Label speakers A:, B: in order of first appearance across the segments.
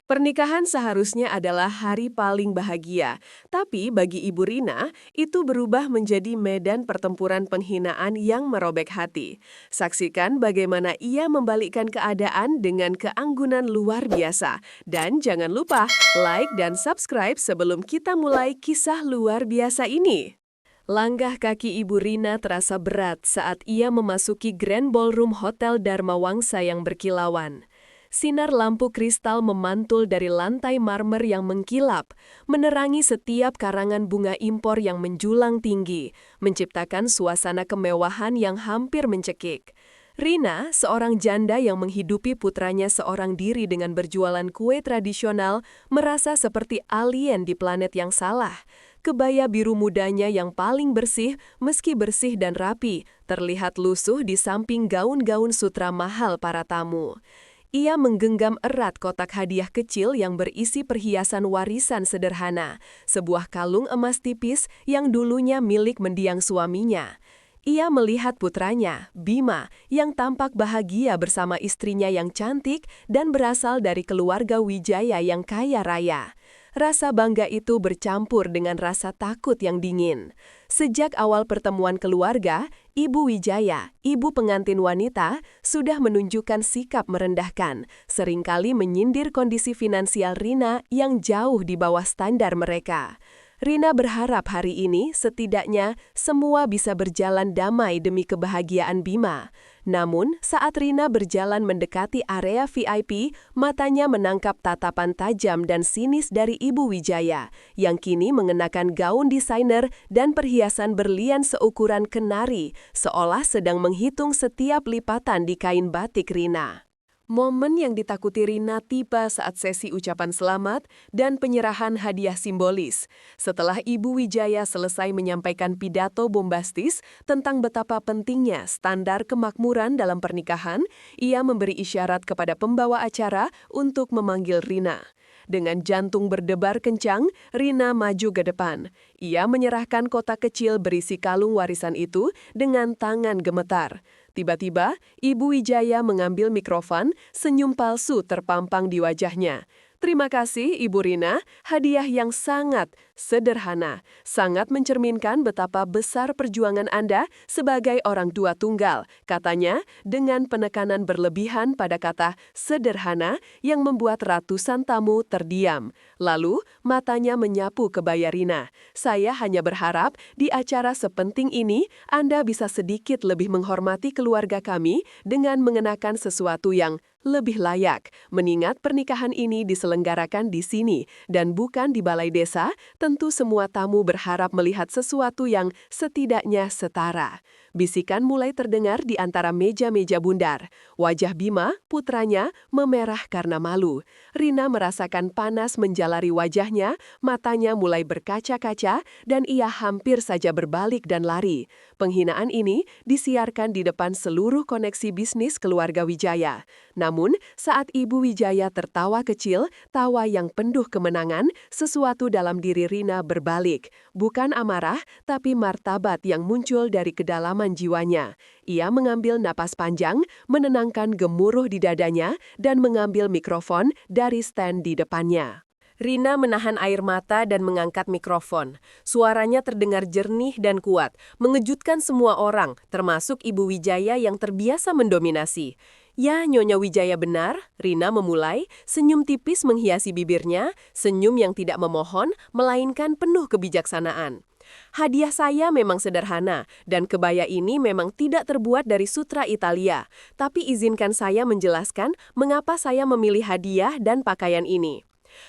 A: Pernikahan seharusnya adalah hari paling bahagia, tapi bagi Ibu Rina, itu berubah menjadi medan pertempuran penghinaan yang merobek hati. Saksikan bagaimana ia membalikkan keadaan dengan keanggunan luar biasa. Dan jangan lupa like dan subscribe sebelum kita mulai kisah luar biasa ini. Langkah kaki Ibu Rina terasa berat saat ia memasuki Grand Ballroom Hotel Dharma Wangsa yang berkilauan. Sinar lampu kristal memantul dari lantai marmer yang mengkilap, menerangi setiap karangan bunga impor yang menjulang tinggi, menciptakan suasana kemewahan yang hampir mencekik. Rina, seorang janda yang menghidupi putranya seorang diri dengan berjualan kue tradisional, merasa seperti alien di planet yang salah. Kebaya biru mudanya yang paling bersih, meski bersih dan rapi, terlihat lusuh di samping gaun-gaun sutra mahal para tamu. Ia menggenggam erat kotak hadiah kecil yang berisi perhiasan warisan sederhana, sebuah kalung emas tipis yang dulunya milik mendiang suaminya. Ia melihat putranya, Bima, yang tampak bahagia bersama istrinya yang cantik dan berasal dari keluarga Wijaya yang kaya raya. Rasa bangga itu bercampur dengan rasa takut yang dingin. Sejak awal pertemuan keluarga, Ibu Wijaya, ibu pengantin wanita, sudah menunjukkan sikap merendahkan, seringkali menyindir kondisi finansial Rina yang jauh di bawah standar mereka. Rina berharap hari ini setidaknya semua bisa berjalan damai demi kebahagiaan Bima. Namun, saat Rina berjalan mendekati area VIP, matanya menangkap tatapan tajam dan sinis dari Ibu Wijaya, yang kini mengenakan gaun desainer dan perhiasan berlian seukuran kenari, seolah sedang menghitung setiap lipatan di kain batik Rina. Momen yang ditakuti Rina tiba saat sesi ucapan selamat dan penyerahan hadiah simbolis. Setelah Ibu Wijaya selesai menyampaikan pidato bombastis tentang betapa pentingnya standar kemakmuran dalam pernikahan, ia memberi isyarat kepada pembawa acara untuk memanggil Rina. Dengan jantung berdebar kencang, Rina maju ke depan. Ia menyerahkan kotak kecil berisi kalung warisan itu dengan tangan gemetar. Tiba-tiba, Ibu Wijaya mengambil mikrofon, senyum palsu terpampang di wajahnya. Terima kasih, Ibu Rina, hadiah yang sangat sederhana, sangat mencerminkan betapa besar perjuangan Anda sebagai orang tua tunggal, katanya dengan penekanan berlebihan pada kata sederhana yang membuat ratusan tamu terdiam. Lalu, matanya menyapu kebaya Rina. Saya hanya berharap di acara sepenting ini Anda bisa sedikit lebih menghormati keluarga kami dengan mengenakan sesuatu yang lebih layak, mengingat pernikahan ini diselenggarakan di sini dan bukan di balai desa. Tentu semua tamu berharap melihat sesuatu yang setidaknya setara. Bisikan mulai terdengar di antara meja-meja bundar. Wajah Bima, putranya, memerah karena malu. Rina merasakan panas menjalari wajahnya, matanya mulai berkaca-kaca, dan ia hampir saja berbalik dan lari. Penghinaan ini disiarkan di depan seluruh koneksi bisnis keluarga Wijaya. Namun, saat Ibu Wijaya tertawa kecil, tawa yang penuh kemenangan, sesuatu dalam diri Rina berbalik. Bukan amarah, tapi martabat yang muncul dari kedalaman jiwanya. Ia mengambil napas panjang, menenangkan gemuruh di dadanya, dan mengambil mikrofon dari stand di depannya. Rina menahan air mata dan mengangkat mikrofon. Suaranya terdengar jernih dan kuat, mengejutkan semua orang, termasuk Ibu Wijaya yang terbiasa mendominasi. Ya, Nyonya Wijaya benar, Rina memulai, senyum tipis menghiasi bibirnya, senyum yang tidak memohon, melainkan penuh kebijaksanaan. Hadiah saya memang sederhana, dan kebaya ini memang tidak terbuat dari sutra Italia. Tapi izinkan saya menjelaskan mengapa saya memilih hadiah dan pakaian ini.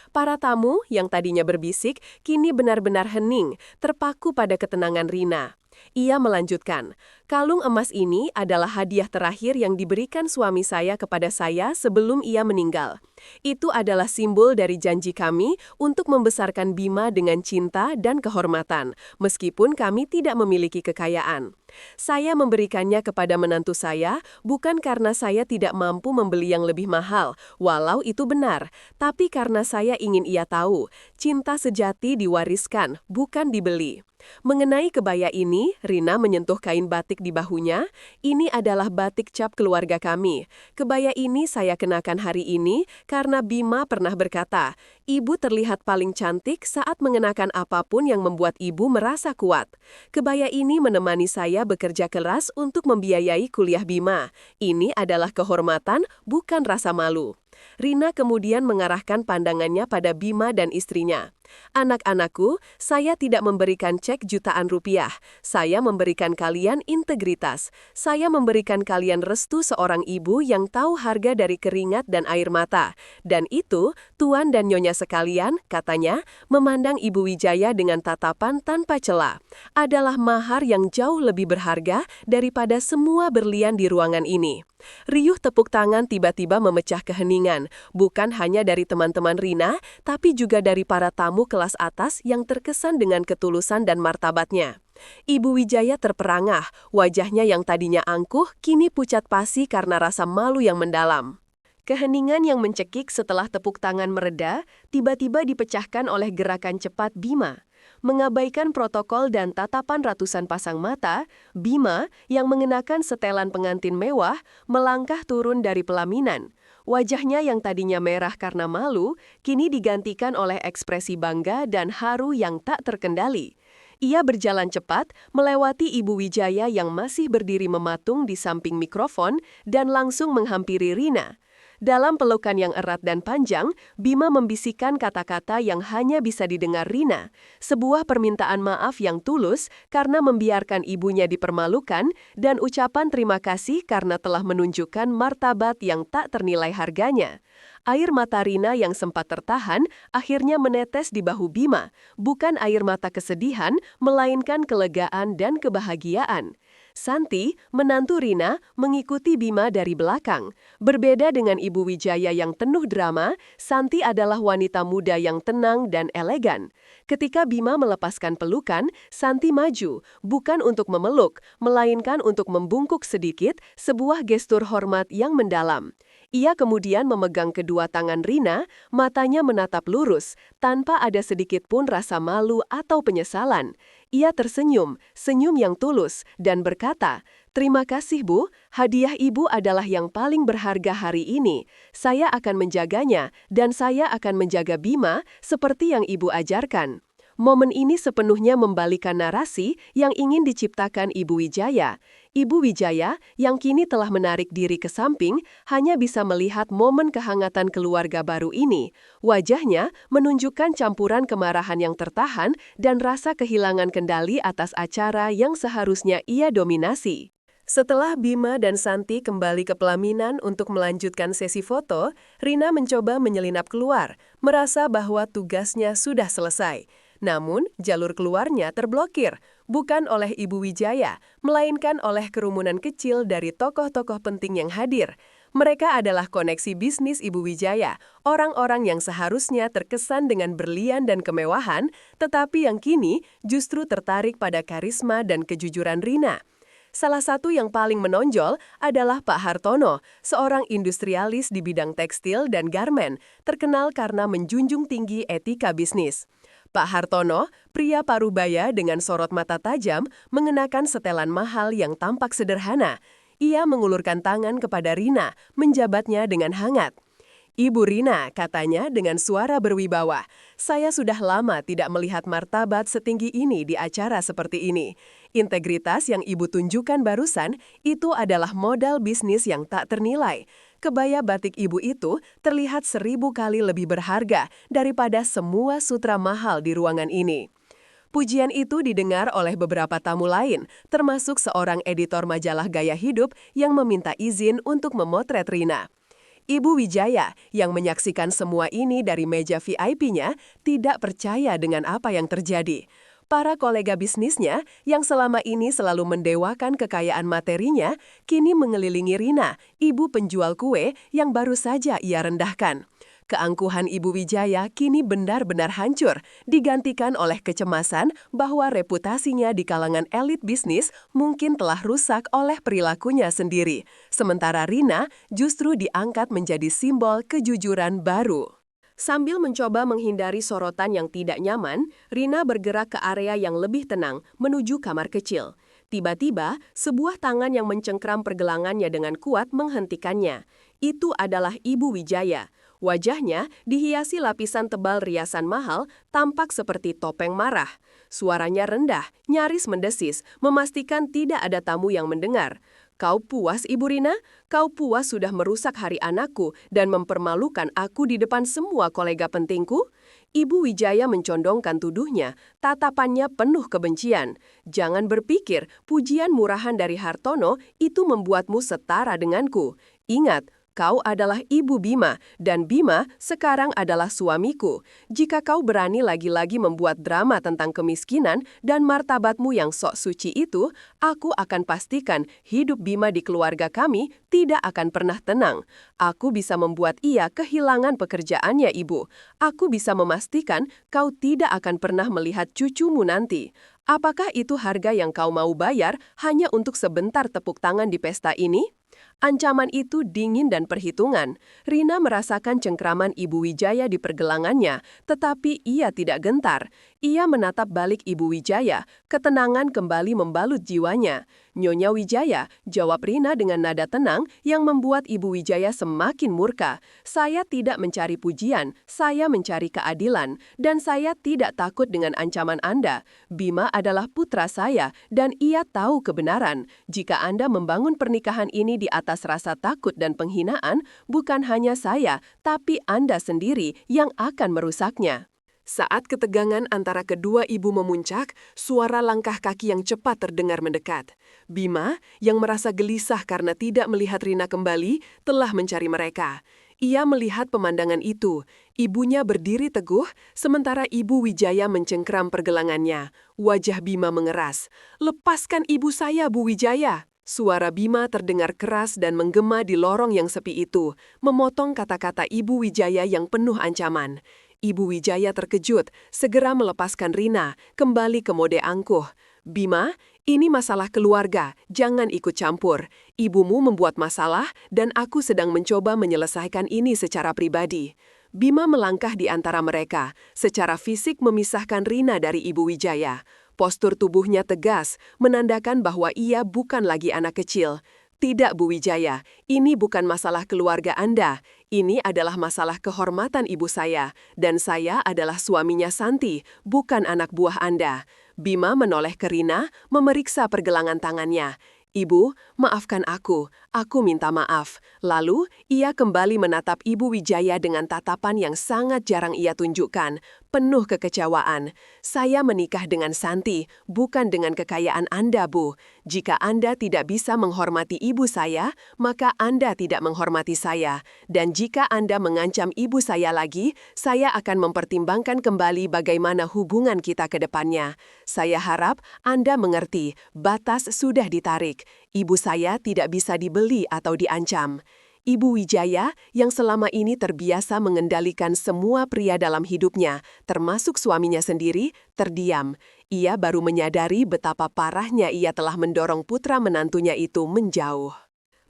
A: Para tamu yang tadinya berbisik, kini benar-benar hening, terpaku pada ketenangan Rina. Ia melanjutkan, kalung emas ini adalah hadiah terakhir yang diberikan suami saya kepada saya sebelum ia meninggal. Itu adalah simbol dari janji kami untuk membesarkan Bima dengan cinta dan kehormatan, meskipun kami tidak memiliki kekayaan. Saya memberikannya kepada menantu saya bukan karena saya tidak mampu membeli yang lebih mahal, walau itu benar, tapi karena saya ingin ia tahu, cinta sejati diwariskan, bukan dibeli. Mengenai kebaya ini, Rina menyentuh kain batik di bahunya. Ini adalah batik cap keluarga kami. Kebaya ini saya kenakan hari ini karena Bima pernah berkata, ibu terlihat paling cantik saat mengenakan apapun yang membuat ibu merasa kuat. Kebaya ini menemani saya bekerja keras untuk membiayai kuliah Bima. Ini adalah kehormatan, bukan rasa malu. Rina kemudian mengarahkan pandangannya pada Bima dan istrinya. Anak-anakku, saya tidak memberikan cek jutaan rupiah. Saya memberikan kalian integritas. Saya memberikan kalian restu seorang ibu yang tahu harga dari keringat dan air mata. Dan itu, Tuan dan Nyonya sekalian, katanya, memandang Ibu Wijaya dengan tatapan tanpa cela. Adalah mahar yang jauh lebih berharga daripada semua berlian di ruangan ini. Riuh tepuk tangan tiba-tiba memecah keheningan, bukan hanya dari teman-teman Rina, tapi juga dari para tamu kelas atas yang terkesan dengan ketulusan dan martabatnya. Ibu Wijaya terperangah, wajahnya yang tadinya angkuh kini pucat pasi karena rasa malu yang mendalam. Keheningan yang mencekik setelah tepuk tangan mereda, tiba-tiba dipecahkan oleh gerakan cepat Bima. Mengabaikan protokol dan tatapan ratusan pasang mata, Bima, yang mengenakan setelan pengantin mewah, melangkah turun dari pelaminan. Wajahnya yang tadinya merah karena malu, kini digantikan oleh ekspresi bangga dan haru yang tak terkendali. Ia berjalan cepat, melewati Ibu Wijaya yang masih berdiri mematung di samping mikrofon, dan langsung menghampiri Rina. Dalam pelukan yang erat dan panjang, Bima membisikkan kata-kata yang hanya bisa didengar Rina, sebuah permintaan maaf yang tulus karena membiarkan ibunya dipermalukan, dan ucapan terima kasih karena telah menunjukkan martabat yang tak ternilai harganya. Air mata Rina yang sempat tertahan akhirnya menetes di bahu Bima, bukan air mata kesedihan, melainkan kelegaan dan kebahagiaan. Santi, menantu Rina, mengikuti Bima dari belakang. Berbeda dengan Ibu Wijaya yang penuh drama, Santi adalah wanita muda yang tenang dan elegan. Ketika Bima melepaskan pelukan, Santi maju, bukan untuk memeluk, melainkan untuk membungkuk sedikit, sebuah gestur hormat yang mendalam. Ia kemudian memegang kedua tangan Rina, matanya menatap lurus, tanpa ada sedikit pun rasa malu atau penyesalan. Ia tersenyum, senyum yang tulus, dan berkata, "Terima kasih Bu, hadiah Ibu adalah yang paling berharga hari ini. Saya akan menjaganya, dan saya akan menjaga Bima seperti yang Ibu ajarkan." Momen ini sepenuhnya membalikan narasi yang ingin diciptakan Ibu Wijaya. Ibu Wijaya, yang kini telah menarik diri ke samping, hanya bisa melihat momen kehangatan keluarga baru ini. Wajahnya menunjukkan campuran kemarahan yang tertahan dan rasa kehilangan kendali atas acara yang seharusnya ia dominasi. Setelah Bima dan Santi kembali ke pelaminan untuk melanjutkan sesi foto, Rina mencoba menyelinap keluar, merasa bahwa tugasnya sudah selesai. Namun, jalur keluarnya terblokir, bukan oleh Ibu Wijaya, melainkan oleh kerumunan kecil dari tokoh-tokoh penting yang hadir. Mereka adalah koneksi bisnis Ibu Wijaya, orang-orang yang seharusnya terkesan dengan berlian dan kemewahan, tetapi yang kini justru tertarik pada karisma dan kejujuran Rina. Salah satu yang paling menonjol adalah Pak Hartono, seorang industrialis di bidang tekstil dan garmen, terkenal karena menjunjung tinggi etika bisnis. Pak Hartono, pria parubaya dengan sorot mata tajam, mengenakan setelan mahal yang tampak sederhana. Ia mengulurkan tangan kepada Rina, menjabatnya dengan hangat. "Ibu Rina," katanya dengan suara berwibawa, "saya sudah lama tidak melihat martabat setinggi ini di acara seperti ini. Integritas yang Ibu tunjukkan barusan itu adalah modal bisnis yang tak ternilai. Kebaya batik Ibu itu terlihat 1000 kali lebih berharga daripada semua sutra mahal di ruangan ini." Pujian itu didengar oleh beberapa tamu lain, termasuk seorang editor majalah gaya hidup yang meminta izin untuk memotret Rina. Ibu Wijaya, yang menyaksikan semua ini dari meja VIP-nya, tidak percaya dengan apa yang terjadi. Para kolega bisnisnya, yang selama ini selalu mendewakan kekayaan materinya, kini mengelilingi Rina, ibu penjual kue yang baru saja ia rendahkan. Keangkuhan Ibu Wijaya kini benar-benar hancur, digantikan oleh kecemasan bahwa reputasinya di kalangan elit bisnis mungkin telah rusak oleh perilakunya sendiri. Sementara Rina justru diangkat menjadi simbol kejujuran baru. Sambil mencoba menghindari sorotan yang tidak nyaman, Rina bergerak ke area yang lebih tenang, menuju kamar kecil. Tiba-tiba, sebuah tangan yang mencengkram pergelangannya dengan kuat menghentikannya. Itu adalah Ibu Wijaya. Wajahnya dihiasi lapisan tebal riasan mahal, tampak seperti topeng marah. Suaranya rendah, nyaris mendesis, memastikan tidak ada tamu yang mendengar. Kau puas, Ibu Rina? Kau puas sudah merusak hari anakku dan mempermalukan aku di depan semua kolega pentingku? Ibu Wijaya mencondongkan tuduhnya, tatapannya penuh kebencian. Jangan berpikir pujian murahan dari Hartono itu membuatmu setara denganku. Ingat, kau adalah Ibu Bima, dan Bima sekarang adalah suamiku. Jika kau berani lagi-lagi membuat drama tentang kemiskinan dan martabatmu yang sok suci itu, aku akan pastikan hidup Bima di keluarga kami tidak akan pernah tenang. Aku bisa membuat ia kehilangan pekerjaannya, Ibu. Aku bisa memastikan kau tidak akan pernah melihat cucumu nanti. Apakah itu harga yang kau mau bayar hanya untuk sebentar tepuk tangan di pesta ini? Ancaman itu dingin dan perhitungan. Rina merasakan cengkraman Ibu Wijaya di pergelangannya, tetapi ia tidak gentar. Ia menatap balik Ibu Wijaya, ketenangan kembali membalut jiwanya. Nyonya Wijaya, jawab Rina dengan nada tenang yang membuat Ibu Wijaya semakin murka. Saya tidak mencari pujian, saya mencari keadilan, dan saya tidak takut dengan ancaman Anda. Bima adalah putra saya, dan ia tahu kebenaran. Jika Anda membangun pernikahan ini di atas rasa takut dan penghinaan, bukan hanya saya, tapi Anda sendiri yang akan merusaknya. Saat ketegangan antara kedua ibu memuncak, suara langkah kaki yang cepat terdengar mendekat. Bima, yang merasa gelisah karena tidak melihat Rina kembali, telah mencari mereka. Ia melihat pemandangan itu. Ibunya berdiri teguh, sementara Ibu Wijaya mencengkram pergelangannya. Wajah Bima mengeras. "Lepaskan ibu saya, Bu Wijaya!" Suara Bima terdengar keras dan menggema di lorong yang sepi itu, memotong kata-kata Ibu Wijaya yang penuh ancaman. Ibu Wijaya terkejut, segera melepaskan Rina, kembali ke mode angkuh. "Bima, ini masalah keluarga, jangan ikut campur. Ibumu membuat masalah dan aku sedang mencoba menyelesaikan ini secara pribadi." Bima melangkah di antara mereka, secara fisik memisahkan Rina dari Ibu Wijaya. Postur tubuhnya tegas, menandakan bahwa ia bukan lagi anak kecil. "Tidak, Bu Wijaya, ini bukan masalah keluarga Anda. Ini adalah masalah kehormatan ibu saya, dan saya adalah suaminya Santi, bukan anak buah Anda." Bima menoleh ke Rina, memeriksa pergelangan tangannya. "Ibu, maafkan aku minta maaf." Lalu, ia kembali menatap Ibu Wijaya dengan tatapan yang sangat jarang ia tunjukkan, penuh kekecewaan. "Saya menikah dengan Santi, bukan dengan kekayaan Anda, Bu. Jika Anda tidak bisa menghormati ibu saya, maka Anda tidak menghormati saya. Dan jika Anda mengancam ibu saya lagi, saya akan mempertimbangkan kembali bagaimana hubungan kita ke depannya. Saya harap Anda mengerti, batas sudah ditarik. Ibu saya tidak bisa dibeli atau diancam." Ibu Wijaya, yang selama ini terbiasa mengendalikan semua pria dalam hidupnya, termasuk suaminya sendiri, terdiam. Ia baru menyadari betapa parahnya ia telah mendorong putra menantunya itu menjauh.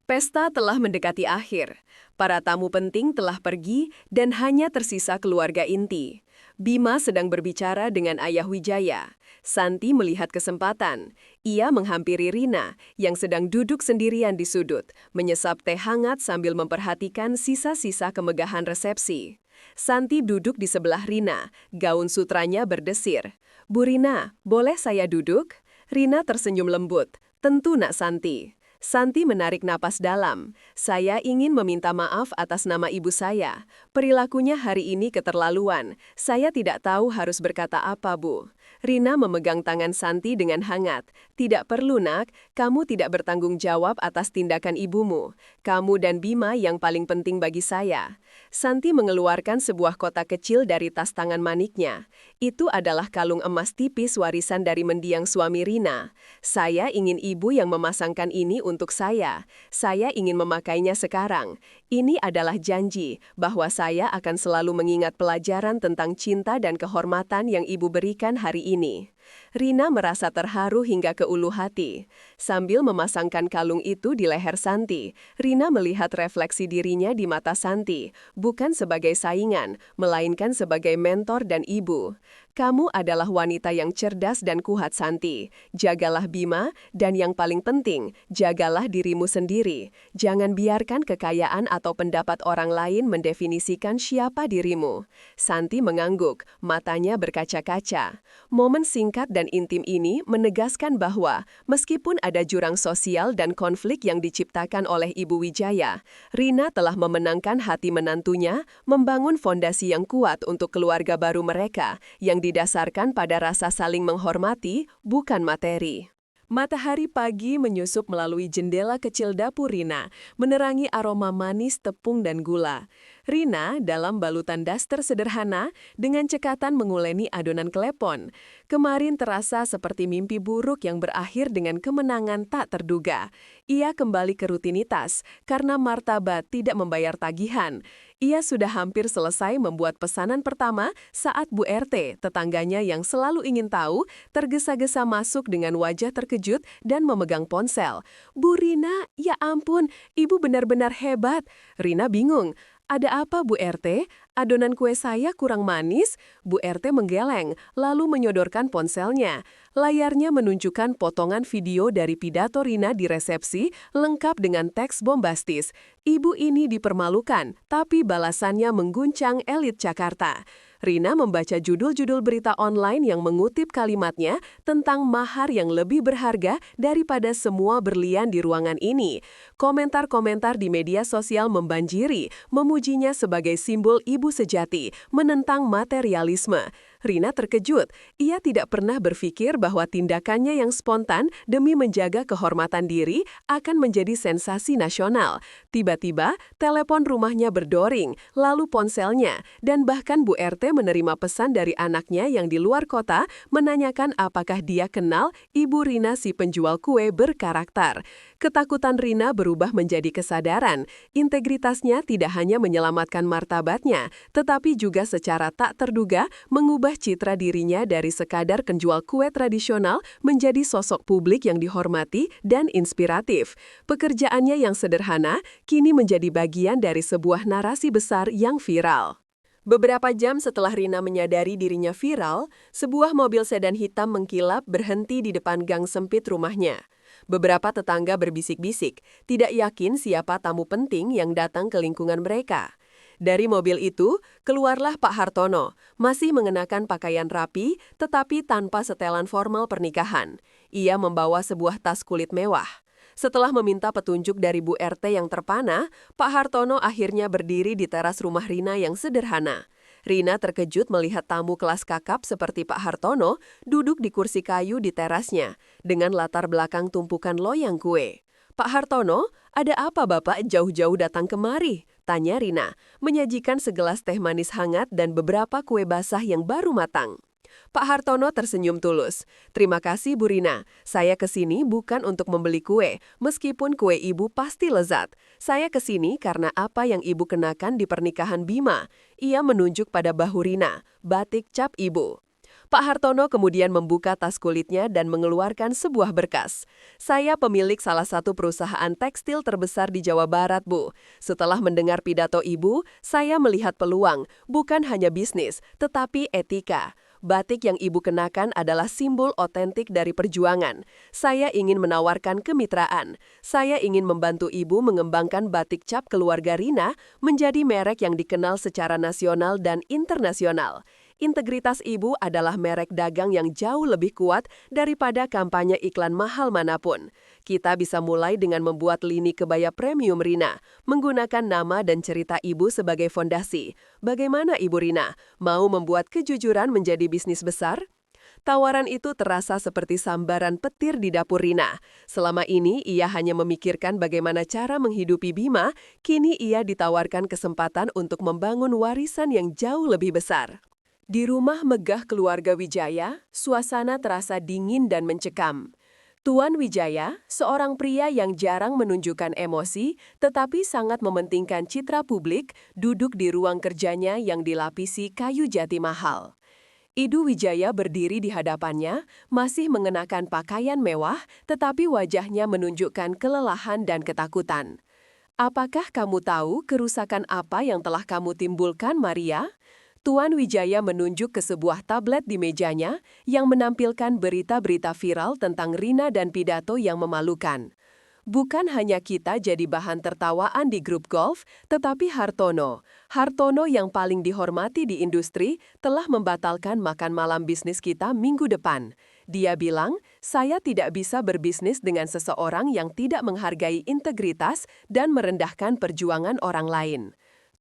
A: Pesta telah mendekati akhir. Para tamu penting telah pergi dan hanya tersisa keluarga inti. Bima sedang berbicara dengan Ayah Wijaya. Santi melihat kesempatan. Ia menghampiri Rina, yang sedang duduk sendirian di sudut, menyesap teh hangat sambil memperhatikan sisa-sisa kemegahan resepsi. Santi duduk di sebelah Rina, gaun sutranya berdesir. "Bu Rina, boleh saya duduk?" Rina tersenyum lembut. "Tentu, Nak Santi." Santi menarik napas dalam. "Saya ingin meminta maaf atas nama ibu saya. Perilakunya hari ini keterlaluan. Saya tidak tahu harus berkata apa, Bu." Rina memegang tangan Santi dengan hangat. "Tidak perlu, Nak. Kamu tidak bertanggung jawab atas tindakan ibumu. Kamu dan Bima yang paling penting bagi saya." Santi mengeluarkan sebuah kotak kecil dari tas tangan maniknya. Itu adalah kalung emas tipis warisan dari mendiang suami Rina. "Saya ingin ibu yang memasangkan ini untuk saya. Saya ingin memakainya sekarang. Ini adalah janji bahwa saya akan selalu mengingat pelajaran tentang cinta dan kehormatan yang ibu berikan hari ini." Rina merasa terharu hingga ke ulu hati. Sambil memasangkan kalung itu di leher Santi, Rina melihat refleksi dirinya di mata Santi, bukan sebagai saingan, melainkan sebagai mentor dan ibu. Kamu adalah wanita yang cerdas dan kuat, Santi. Jagalah Bima, dan yang paling penting, jagalah dirimu sendiri. Jangan biarkan kekayaan atau pendapat orang lain mendefinisikan siapa dirimu. Santi mengangguk, matanya berkaca-kaca. Momen singkat dan intim ini menegaskan bahwa, meskipun ada jurang sosial dan konflik yang diciptakan oleh Ibu Wijaya, Rina telah memenangkan hati menantunya, membangun fondasi yang kuat untuk keluarga baru mereka, yang didasarkan pada rasa saling menghormati, bukan materi. Matahari pagi menyusup melalui jendela kecil dapur Rina, menerangi aroma manis tepung dan gula. Rina dalam balutan daster sederhana dengan cekatan menguleni adonan klepon. Kemarin terasa seperti mimpi buruk yang berakhir dengan kemenangan tak terduga. Ia kembali ke rutinitas karena martabat tidak membayar tagihan. Ia sudah hampir selesai membuat pesanan pertama saat Bu RT, tetangganya yang selalu ingin tahu, tergesa-gesa masuk dengan wajah terkejut dan memegang ponsel. "Bu Rina, ya ampun, Ibu benar-benar hebat." Rina bingung. "Ada apa, Bu RT? Adonan kue saya kurang manis?" Bu RT menggeleng, lalu menyodorkan ponselnya. Layarnya menunjukkan potongan video dari pidato Rina di resepsi, lengkap dengan teks bombastis. Ibu ini dipermalukan, tapi balasannya mengguncang elit Jakarta. Rina membaca judul-judul berita online yang mengutip kalimatnya tentang mahar yang lebih berharga daripada semua berlian di ruangan ini. Komentar-komentar di media sosial membanjiri, memujinya sebagai simbol ibu sejati, menentang materialisme. Rina terkejut. Ia tidak pernah berpikir bahwa tindakannya yang spontan demi menjaga kehormatan diri akan menjadi sensasi nasional. Tiba-tiba, telepon rumahnya berdering, lalu ponselnya, dan bahkan Bu RT menerima pesan dari anaknya yang di luar kota menanyakan apakah dia kenal Ibu Rina si penjual kue berkarakter. Ketakutan Rina berubah menjadi kesadaran. Integritasnya tidak hanya menyelamatkan martabatnya, tetapi juga secara tak terduga mengubah citra dirinya dari sekadar penjual kue tradisional menjadi sosok publik yang dihormati dan inspiratif. Pekerjaannya yang sederhana kini menjadi bagian dari sebuah narasi besar yang viral. Beberapa jam setelah Rina menyadari dirinya viral, sebuah mobil sedan hitam mengkilap berhenti di depan gang sempit rumahnya. Beberapa tetangga berbisik-bisik, tidak yakin siapa tamu penting yang datang ke lingkungan mereka. Dari mobil itu, keluarlah Pak Hartono, masih mengenakan pakaian rapi, tetapi tanpa setelan formal pernikahan. Ia membawa sebuah tas kulit mewah. Setelah meminta petunjuk dari Bu RT yang terpana, Pak Hartono akhirnya berdiri di teras rumah Rina yang sederhana. Rina terkejut melihat tamu kelas kakap seperti Pak Hartono duduk di kursi kayu di terasnya, dengan latar belakang tumpukan loyang kue. "Pak Hartono, ada apa Bapak jauh-jauh datang kemari?" tanya Rina, menyajikan segelas teh manis hangat dan beberapa kue basah yang baru matang. Pak Hartono tersenyum tulus. "Terima kasih Bu Rina, saya kesini bukan untuk membeli kue, meskipun kue Ibu pasti lezat. Saya kesini karena apa yang Ibu kenakan di pernikahan Bima." Ia menunjuk pada bahu Rina, batik cap Ibu. Pak Hartono kemudian membuka tas kulitnya dan mengeluarkan sebuah berkas. "Saya pemilik salah satu perusahaan tekstil terbesar di Jawa Barat, Bu. Setelah mendengar pidato Ibu, saya melihat peluang, bukan hanya bisnis, tetapi etika. Batik yang Ibu kenakan adalah simbol otentik dari perjuangan. Saya ingin menawarkan kemitraan. Saya ingin membantu Ibu mengembangkan batik cap keluarga Rina menjadi merek yang dikenal secara nasional dan internasional. Integritas Ibu adalah merek dagang yang jauh lebih kuat daripada kampanye iklan mahal manapun. Kita bisa mulai dengan membuat lini kebaya premium Rina, menggunakan nama dan cerita Ibu sebagai fondasi. Bagaimana Ibu Rina? Mau membuat kejujuran menjadi bisnis besar?" Tawaran itu terasa seperti sambaran petir di dapur Rina. Selama ini ia hanya memikirkan bagaimana cara menghidupi Bima, kini ia ditawarkan kesempatan untuk membangun warisan yang jauh lebih besar. Di rumah megah keluarga Wijaya, suasana terasa dingin dan mencekam. Tuan Wijaya, seorang pria yang jarang menunjukkan emosi, tetapi sangat mementingkan citra publik, duduk di ruang kerjanya yang dilapisi kayu jati mahal. Ibu Wijaya berdiri di hadapannya, masih mengenakan pakaian mewah, tetapi wajahnya menunjukkan kelelahan dan ketakutan. Apakah kamu tahu kerusakan apa yang telah kamu timbulkan, Maria? Tuan Wijaya menunjuk ke sebuah tablet di mejanya yang menampilkan berita-berita viral tentang Rina dan pidato yang memalukan. Bukan hanya kita jadi bahan tertawaan di grup golf, tetapi Hartono. Hartono yang paling dihormati di industri telah membatalkan makan malam bisnis kita minggu depan. Dia bilang, saya tidak bisa berbisnis dengan seseorang yang tidak menghargai integritas dan merendahkan perjuangan orang lain.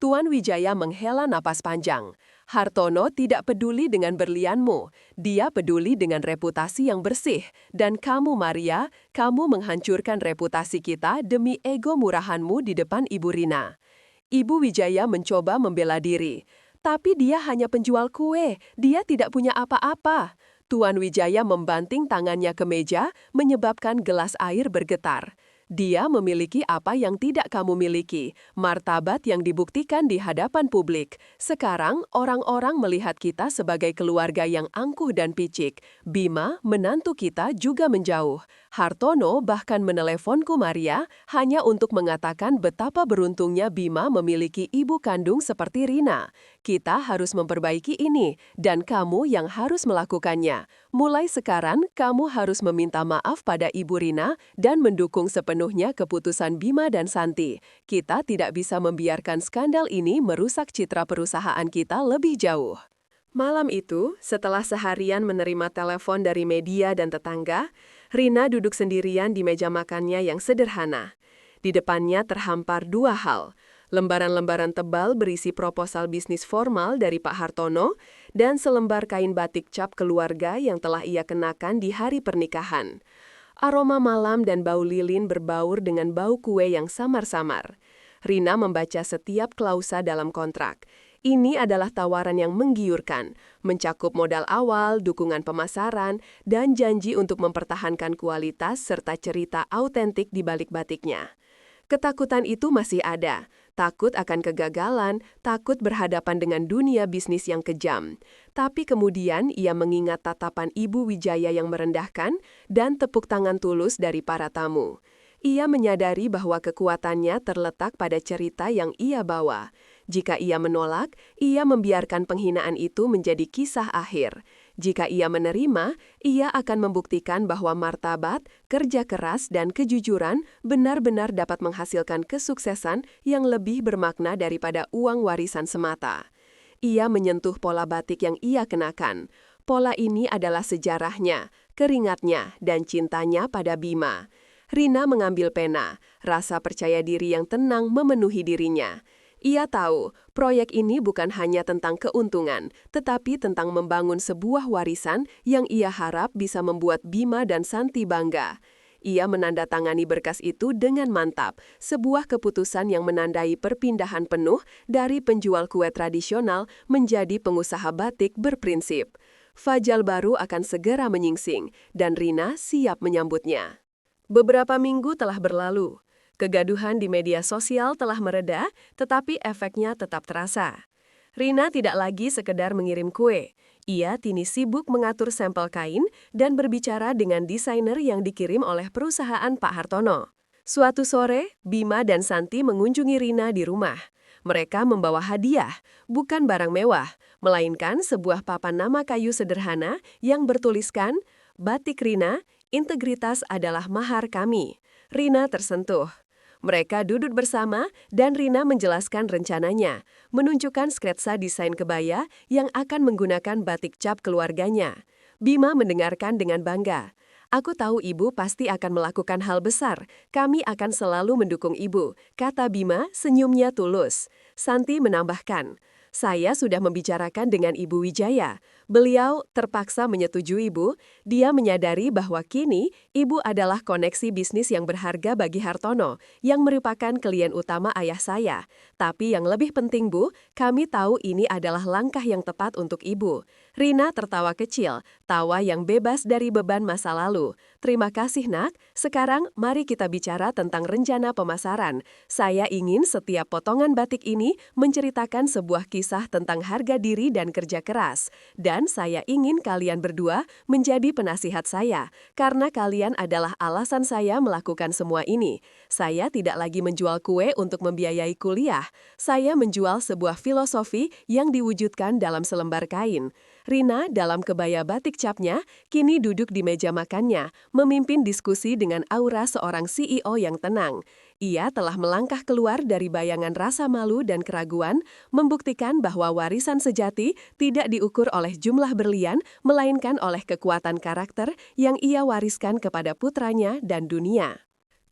A: Tuan Wijaya menghela napas panjang. Hartono tidak peduli dengan berlianmu, dia peduli dengan reputasi yang bersih. Dan kamu, Maria, kamu menghancurkan reputasi kita demi ego murahanmu di depan Ibu Rina. Ibu Wijaya mencoba membela diri. Tapi dia hanya penjual kue, dia tidak punya apa-apa. Tuan Wijaya membanting tangannya ke meja, menyebabkan gelas air bergetar. Dia memiliki apa yang tidak kamu miliki, martabat yang dibuktikan di hadapan publik. Sekarang, orang-orang melihat kita sebagai keluarga yang angkuh dan picik. Bima, menantu kita, juga menjauh. Hartono bahkan meneleponku Maria hanya untuk mengatakan betapa beruntungnya Bima memiliki ibu kandung seperti Rina. Kita harus memperbaiki ini, dan kamu yang harus melakukannya. Mulai sekarang, kamu harus meminta maaf pada Ibu Rina dan mendukung sepenuhnya keputusan Bima dan Santi. Kita tidak bisa membiarkan skandal ini merusak citra perusahaan kita lebih jauh. Malam itu, setelah seharian menerima telepon dari media dan tetangga, Rina duduk sendirian di meja makannya yang sederhana. Di depannya terhampar dua hal. Lembaran-lembaran tebal berisi proposal bisnis formal dari Pak Hartono dan selembar kain batik cap keluarga yang telah ia kenakan di hari pernikahan. Aroma malam dan bau lilin berbaur dengan bau kue yang samar-samar. Rina membaca setiap klausa dalam kontrak. Ini adalah tawaran yang menggiurkan, mencakup modal awal, dukungan pemasaran, dan janji untuk mempertahankan kualitas serta cerita autentik di balik batiknya. Ketakutan itu masih ada, takut akan kegagalan, takut berhadapan dengan dunia bisnis yang kejam. Tapi kemudian ia mengingat tatapan Ibu Wijaya yang merendahkan dan tepuk tangan tulus dari para tamu. Ia menyadari bahwa kekuatannya terletak pada cerita yang ia bawa. Jika ia menolak, ia membiarkan penghinaan itu menjadi kisah akhir. Jika ia menerima, ia akan membuktikan bahwa martabat, kerja keras, dan kejujuran benar-benar dapat menghasilkan kesuksesan yang lebih bermakna daripada uang warisan semata. Ia menyentuh pola batik yang ia kenakan. Pola ini adalah sejarahnya, keringatnya, dan cintanya pada Bima. Rina mengambil pena, rasa percaya diri yang tenang memenuhi dirinya. Ia tahu, proyek ini bukan hanya tentang keuntungan, tetapi tentang membangun sebuah warisan yang ia harap bisa membuat Bima dan Santi bangga. Ia menandatangani berkas itu dengan mantap, sebuah keputusan yang menandai perpindahan penuh dari penjual kue tradisional menjadi pengusaha batik berprinsip. Fajar baru akan segera menyingsing, dan Rina siap menyambutnya. Beberapa minggu telah berlalu. Kegaduhan di media sosial telah mereda, tetapi efeknya tetap terasa. Rina tidak lagi sekedar mengirim kue. Ia kini sibuk mengatur sampel kain dan berbicara dengan desainer yang dikirim oleh perusahaan Pak Hartono. Suatu sore, Bima dan Santi mengunjungi Rina di rumah. Mereka membawa hadiah, bukan barang mewah, melainkan sebuah papan nama kayu sederhana yang bertuliskan, "Batik Rina, integritas adalah mahar kami." Rina tersentuh. Mereka duduk bersama dan Rina menjelaskan rencananya, menunjukkan sketsa desain kebaya yang akan menggunakan batik cap keluarganya. Bima mendengarkan dengan bangga. "Aku tahu ibu pasti akan melakukan hal besar. Kami akan selalu mendukung ibu," kata Bima, senyumnya tulus. Santi menambahkan, "Saya sudah membicarakan dengan Ibu Wijaya. Beliau terpaksa menyetujui ibu. Dia menyadari bahwa kini ibu adalah koneksi bisnis yang berharga bagi Hartono, yang merupakan klien utama ayah saya. Tapi yang lebih penting Bu, kami tahu ini adalah langkah yang tepat untuk ibu." Rina tertawa kecil, tawa yang bebas dari beban masa lalu. Terima kasih, Nak. Sekarang, mari kita bicara tentang rencana pemasaran. Saya ingin setiap potongan batik ini menceritakan sebuah kisah tentang harga diri dan kerja keras. Dan saya ingin kalian berdua menjadi penasihat saya, karena kalian adalah alasan saya melakukan semua ini. Saya tidak lagi menjual kue untuk membiayai kuliah. Saya menjual sebuah filosofi yang diwujudkan dalam selembar kain. Rina dalam kebaya batik capnya kini duduk di meja makannya, memimpin diskusi dengan aura seorang CEO yang tenang. Ia telah melangkah keluar dari bayangan rasa malu dan keraguan, membuktikan bahwa warisan sejati tidak diukur oleh jumlah berlian, melainkan oleh kekuatan karakter yang ia wariskan kepada putranya dan dunia.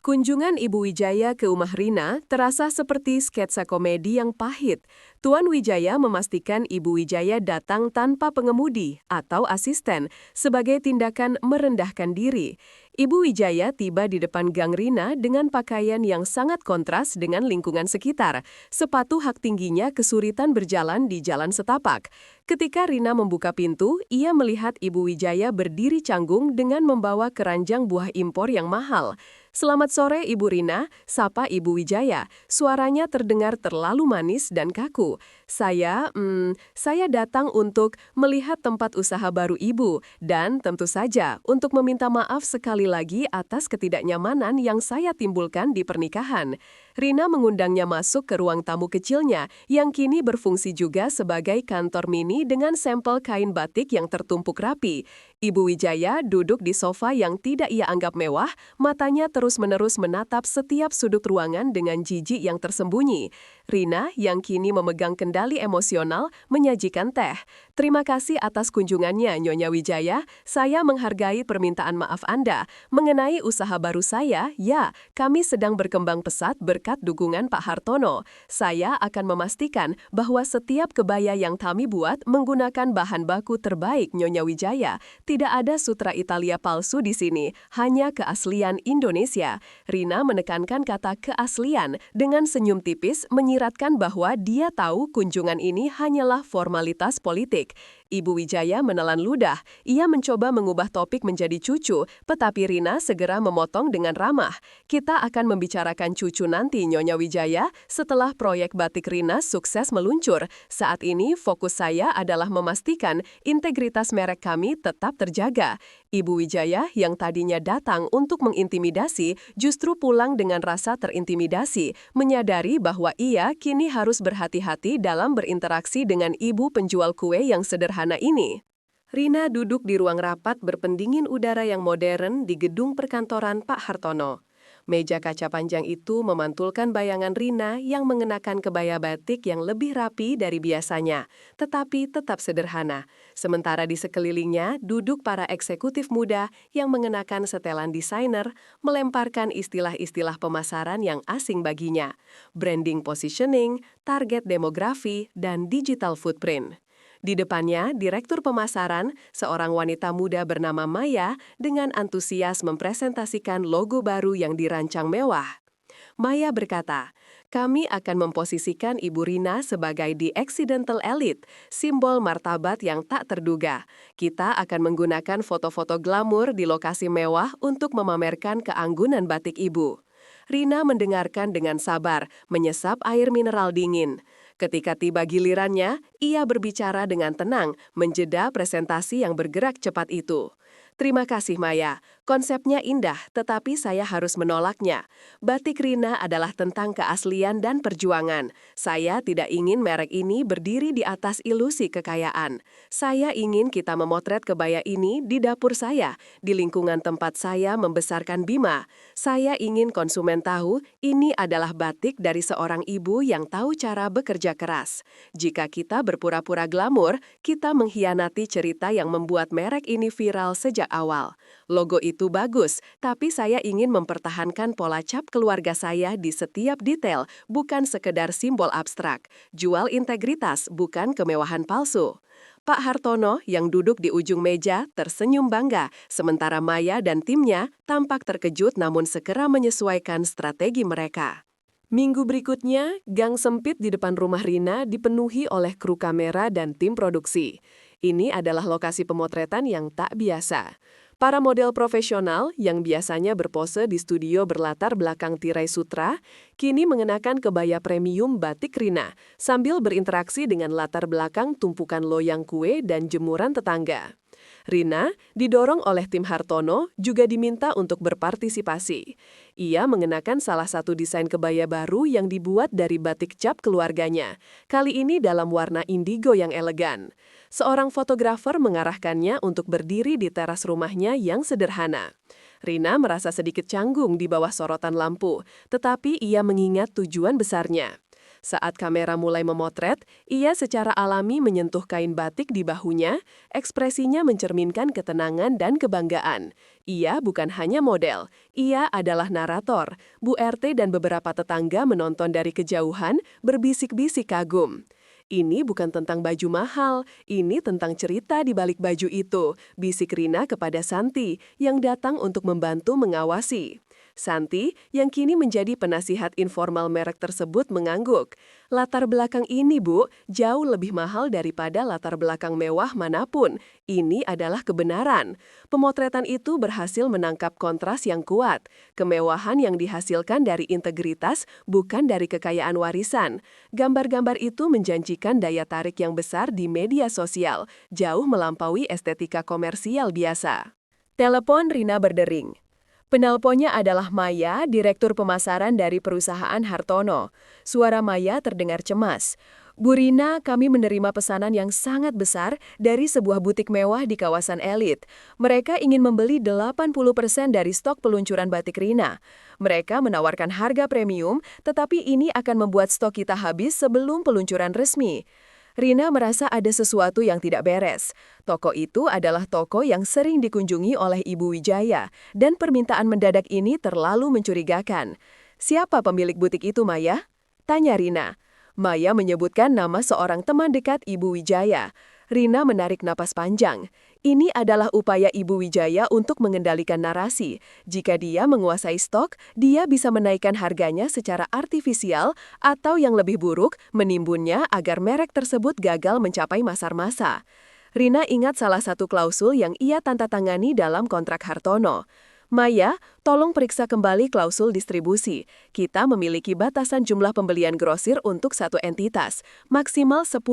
A: Kunjungan Ibu Wijaya ke rumah Rina terasa seperti sketsa komedi yang pahit. Tuan Wijaya memastikan Ibu Wijaya datang tanpa pengemudi atau asisten sebagai tindakan merendahkan diri. Ibu Wijaya tiba di depan gang Rina dengan pakaian yang sangat kontras dengan lingkungan sekitar. Sepatu hak tingginya kesulitan berjalan di jalan setapak. Ketika Rina membuka pintu, ia melihat Ibu Wijaya berdiri canggung dengan membawa keranjang buah impor yang mahal. "Selamat sore, Ibu Rina," sapa Ibu Wijaya. Suaranya terdengar terlalu manis dan kaku. Saya datang untuk melihat tempat usaha baru Ibu, dan tentu saja untuk meminta maaf sekali lagi atas ketidaknyamanan yang saya timbulkan di pernikahan." Rina mengundangnya masuk ke ruang tamu kecilnya, yang kini berfungsi juga sebagai kantor mini dengan sampel kain batik yang tertumpuk rapi. Ibu Wijaya duduk di sofa yang tidak ia anggap mewah, matanya terus-menerus menatap setiap sudut ruangan dengan jijik yang tersembunyi. Rina, yang kini memegang kendali emosional, menyajikan teh. "Terima kasih atas kunjungannya, Nyonya Wijaya. Saya menghargai permintaan maaf Anda. Mengenai usaha baru saya, ya, kami sedang berkembang pesat berkat dukungan Pak Hartono. Saya akan memastikan bahwa setiap kebaya yang kami buat menggunakan bahan baku terbaik, Nyonya Wijaya. Tidak ada sutra Italia palsu di sini, hanya keaslian Indonesia." Rina menekankan kata keaslian dengan senyum tipis, menyiratkan bahwa dia tahu kunjungan ini hanyalah formalitas politik. Ibu Wijaya menelan ludah. Ia mencoba mengubah topik menjadi cucu, tetapi Rina segera memotong dengan ramah. "Kita akan membicarakan cucu nanti, Nyonya Wijaya, setelah proyek batik Rina sukses meluncur. Saat ini fokus saya adalah memastikan integritas merek kami tetap terjaga." Ibu Wijaya yang tadinya datang untuk mengintimidasi justru pulang dengan rasa terintimidasi, menyadari bahwa ia kini harus berhati-hati dalam berinteraksi dengan ibu penjual kue yang sederhana ini. Rina duduk di ruang rapat berpendingin udara yang modern di gedung perkantoran Pak Hartono. Meja kaca panjang itu memantulkan bayangan Rina yang mengenakan kebaya batik yang lebih rapi dari biasanya, tetapi tetap sederhana. Sementara di sekelilingnya duduk para eksekutif muda yang mengenakan setelan desainer, melemparkan istilah-istilah pemasaran yang asing baginya, branding positioning, target demografi, dan digital footprint. Di depannya, Direktur Pemasaran, seorang wanita muda bernama Maya, dengan antusias mempresentasikan logo baru yang dirancang mewah. Maya berkata, "Kami akan memposisikan Ibu Rina sebagai the accidental elite, simbol martabat yang tak terduga. Kita akan menggunakan foto-foto glamur di lokasi mewah untuk memamerkan keanggunan batik Ibu." Rina mendengarkan dengan sabar, menyesap air mineral dingin. Ketika tiba gilirannya, ia berbicara dengan tenang, menjeda presentasi yang bergerak cepat itu. "Terima kasih Maya, konsepnya indah tetapi saya harus menolaknya. Batik Rina adalah tentang keaslian dan perjuangan. Saya tidak ingin merek ini berdiri di atas ilusi kekayaan. Saya ingin kita memotret kebaya ini di dapur saya, di lingkungan tempat saya membesarkan Bima. Saya ingin konsumen tahu ini adalah batik dari seorang ibu yang tahu cara bekerja keras. Jika kita berpura-pura glamur, kita mengkhianati cerita yang membuat merek ini viral sejak awal. Logo itu bagus, tapi saya ingin mempertahankan pola cap keluarga saya di setiap detail, bukan sekedar simbol abstrak. Jual integritas, bukan kemewahan palsu." Pak Hartono yang duduk di ujung meja tersenyum bangga, sementara Maya dan timnya tampak terkejut namun segera menyesuaikan strategi mereka. Minggu berikutnya, gang sempit di depan rumah Rina dipenuhi oleh kru kamera dan tim produksi. Ini adalah lokasi pemotretan yang tak biasa. Para model profesional yang biasanya berpose di studio berlatar belakang tirai sutra, kini mengenakan kebaya premium batik Rina sambil berinteraksi dengan latar belakang tumpukan loyang kue dan jemuran tetangga. Rina, didorong oleh tim Hartono, juga diminta untuk berpartisipasi. Ia mengenakan salah satu desain kebaya baru yang dibuat dari batik cap keluarganya, kali ini dalam warna indigo yang elegan. Seorang fotografer mengarahkannya untuk berdiri di teras rumahnya yang sederhana. Rina merasa sedikit canggung di bawah sorotan lampu, tetapi ia mengingat tujuan besarnya. Saat kamera mulai memotret, ia secara alami menyentuh kain batik di bahunya, ekspresinya mencerminkan ketenangan dan kebanggaan. Ia bukan hanya model, ia adalah narator. Bu RT dan beberapa tetangga menonton dari kejauhan, berbisik-bisik kagum. Ini bukan tentang baju mahal, ini tentang cerita di balik baju itu, bisik Rina kepada Santi yang datang untuk membantu mengawasi. Santi, yang kini menjadi penasihat informal merek tersebut, mengangguk. Latar belakang ini, Bu, jauh lebih mahal daripada latar belakang mewah manapun. Ini adalah kebenaran. Pemotretan itu berhasil menangkap kontras yang kuat. Kemewahan yang dihasilkan dari integritas, bukan dari kekayaan warisan. Gambar-gambar itu menjanjikan daya tarik yang besar di media sosial, jauh melampaui estetika komersial biasa. Telepon Rina berdering. Penelponnya adalah Maya, direktur pemasaran dari perusahaan Hartono. Suara Maya terdengar cemas. Bu Rina, kami menerima pesanan yang sangat besar dari sebuah butik mewah di kawasan elit. Mereka ingin membeli 80% dari stok peluncuran batik Rina. Mereka menawarkan harga premium, tetapi ini akan membuat stok kita habis sebelum peluncuran resmi. Rina merasa ada sesuatu yang tidak beres. Toko itu adalah toko yang sering dikunjungi oleh Ibu Wijaya, dan permintaan mendadak ini terlalu mencurigakan. Siapa pemilik butik itu, Maya? Tanya Rina. Maya menyebutkan nama seorang teman dekat Ibu Wijaya. Rina menarik napas panjang. Ini adalah upaya Ibu Wijaya untuk mengendalikan narasi. Jika dia menguasai stok, dia bisa menaikkan harganya secara artifisial atau yang lebih buruk, menimbunnya agar merek tersebut gagal mencapai masar massa. Rina ingat salah satu klausul yang ia tandatangani dalam kontrak Hartono. Maya, tolong periksa kembali klausul distribusi. Kita memiliki batasan jumlah pembelian grosir untuk satu entitas, maksimal 10%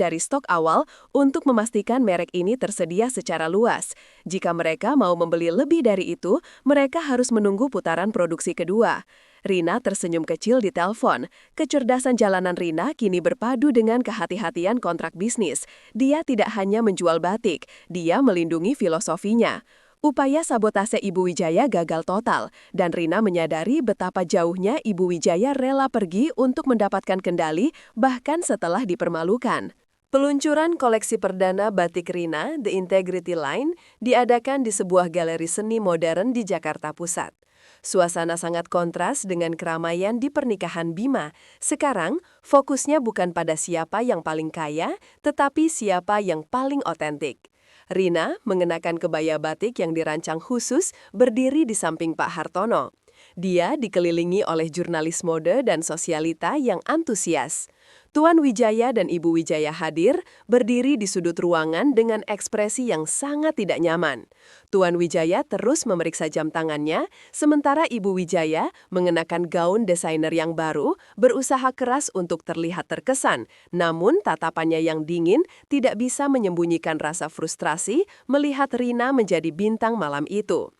A: dari stok awal untuk memastikan merek ini tersedia secara luas. Jika mereka mau membeli lebih dari itu, mereka harus menunggu putaran produksi kedua. Rina tersenyum kecil di telepon. Kecerdasan jalanan Rina kini berpadu dengan kehati-hatian kontrak bisnis. Dia tidak hanya menjual batik, dia melindungi filosofinya. Upaya sabotase Ibu Wijaya gagal total, dan Rina menyadari betapa jauhnya Ibu Wijaya rela pergi untuk mendapatkan kendali, bahkan setelah dipermalukan. Peluncuran koleksi perdana batik Rina, The Integrity Line, diadakan di sebuah galeri seni modern di Jakarta Pusat. Suasana sangat kontras dengan keramaian di pernikahan Bima. Sekarang, fokusnya bukan pada siapa yang paling kaya, tetapi siapa yang paling otentik. Rina mengenakan kebaya batik yang dirancang khusus berdiri di samping Pak Hartono. Dia dikelilingi oleh jurnalis mode dan sosialita yang antusias. Tuan Wijaya dan Ibu Wijaya hadir, berdiri di sudut ruangan dengan ekspresi yang sangat tidak nyaman. Tuan Wijaya terus memeriksa jam tangannya, sementara Ibu Wijaya mengenakan gaun desainer yang baru, berusaha keras untuk terlihat terkesan, namun tatapannya yang dingin tidak bisa menyembunyikan rasa frustrasi melihat Rina menjadi bintang malam itu.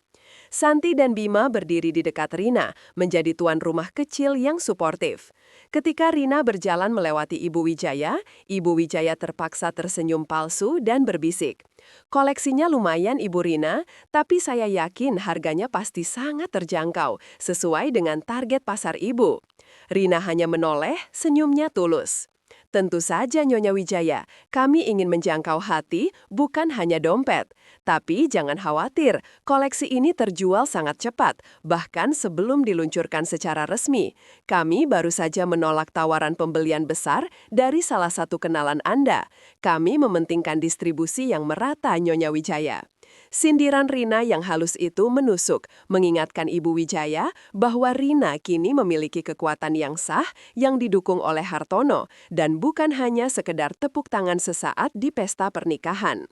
A: Santi dan Bima berdiri di dekat Rina, menjadi tuan rumah kecil yang suportif. Ketika Rina berjalan melewati Ibu Wijaya terpaksa tersenyum palsu dan berbisik. Koleksinya lumayan Ibu Rina, tapi saya yakin harganya pasti sangat terjangkau, sesuai dengan target pasar Ibu. Rina hanya menoleh, senyumnya tulus. Tentu saja Nyonya Wijaya, kami ingin menjangkau hati, bukan hanya dompet. Tapi jangan khawatir, koleksi ini terjual sangat cepat, bahkan sebelum diluncurkan secara resmi. Kami baru saja menolak tawaran pembelian besar dari salah satu kenalan Anda. Kami mementingkan distribusi yang merata, Nyonya Wijaya. Sindiran Rina yang halus itu menusuk, mengingatkan Ibu Wijaya bahwa Rina kini memiliki kekuatan yang sah yang didukung oleh Hartono dan bukan hanya sekedar tepuk tangan sesaat di pesta pernikahan.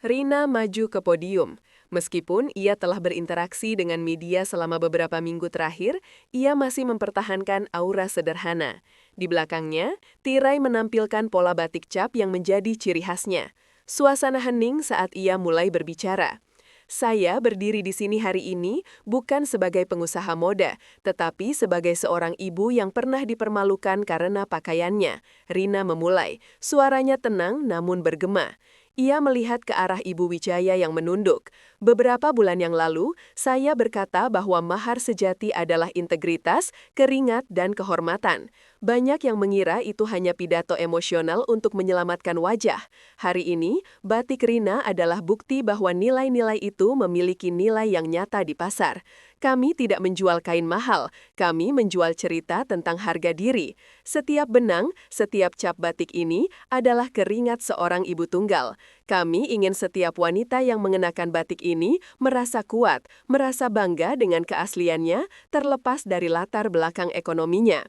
A: Rina maju ke podium. Meskipun ia telah berinteraksi dengan media selama beberapa minggu terakhir, ia masih mempertahankan aura sederhana. Di belakangnya, tirai menampilkan pola batik cap yang menjadi ciri khasnya. Suasana hening saat ia mulai berbicara. Saya berdiri di sini hari ini bukan sebagai pengusaha moda, tetapi sebagai seorang ibu yang pernah dipermalukan karena pakaiannya. Rina memulai, suaranya tenang namun bergema. Ia melihat ke arah Ibu Wijaya yang menunduk. Beberapa bulan yang lalu, saya berkata bahwa mahar sejati adalah integritas, keringat, dan kehormatan. Banyak yang mengira itu hanya pidato emosional untuk menyelamatkan wajah. Hari ini, batik Rina adalah bukti bahwa nilai-nilai itu memiliki nilai yang nyata di pasar. Kami tidak menjual kain mahal, kami menjual cerita tentang harga diri. Setiap benang, setiap cap batik ini adalah keringat seorang ibu tunggal. Kami ingin setiap wanita yang mengenakan batik ini merasa kuat, merasa bangga dengan keasliannya, terlepas dari latar belakang ekonominya.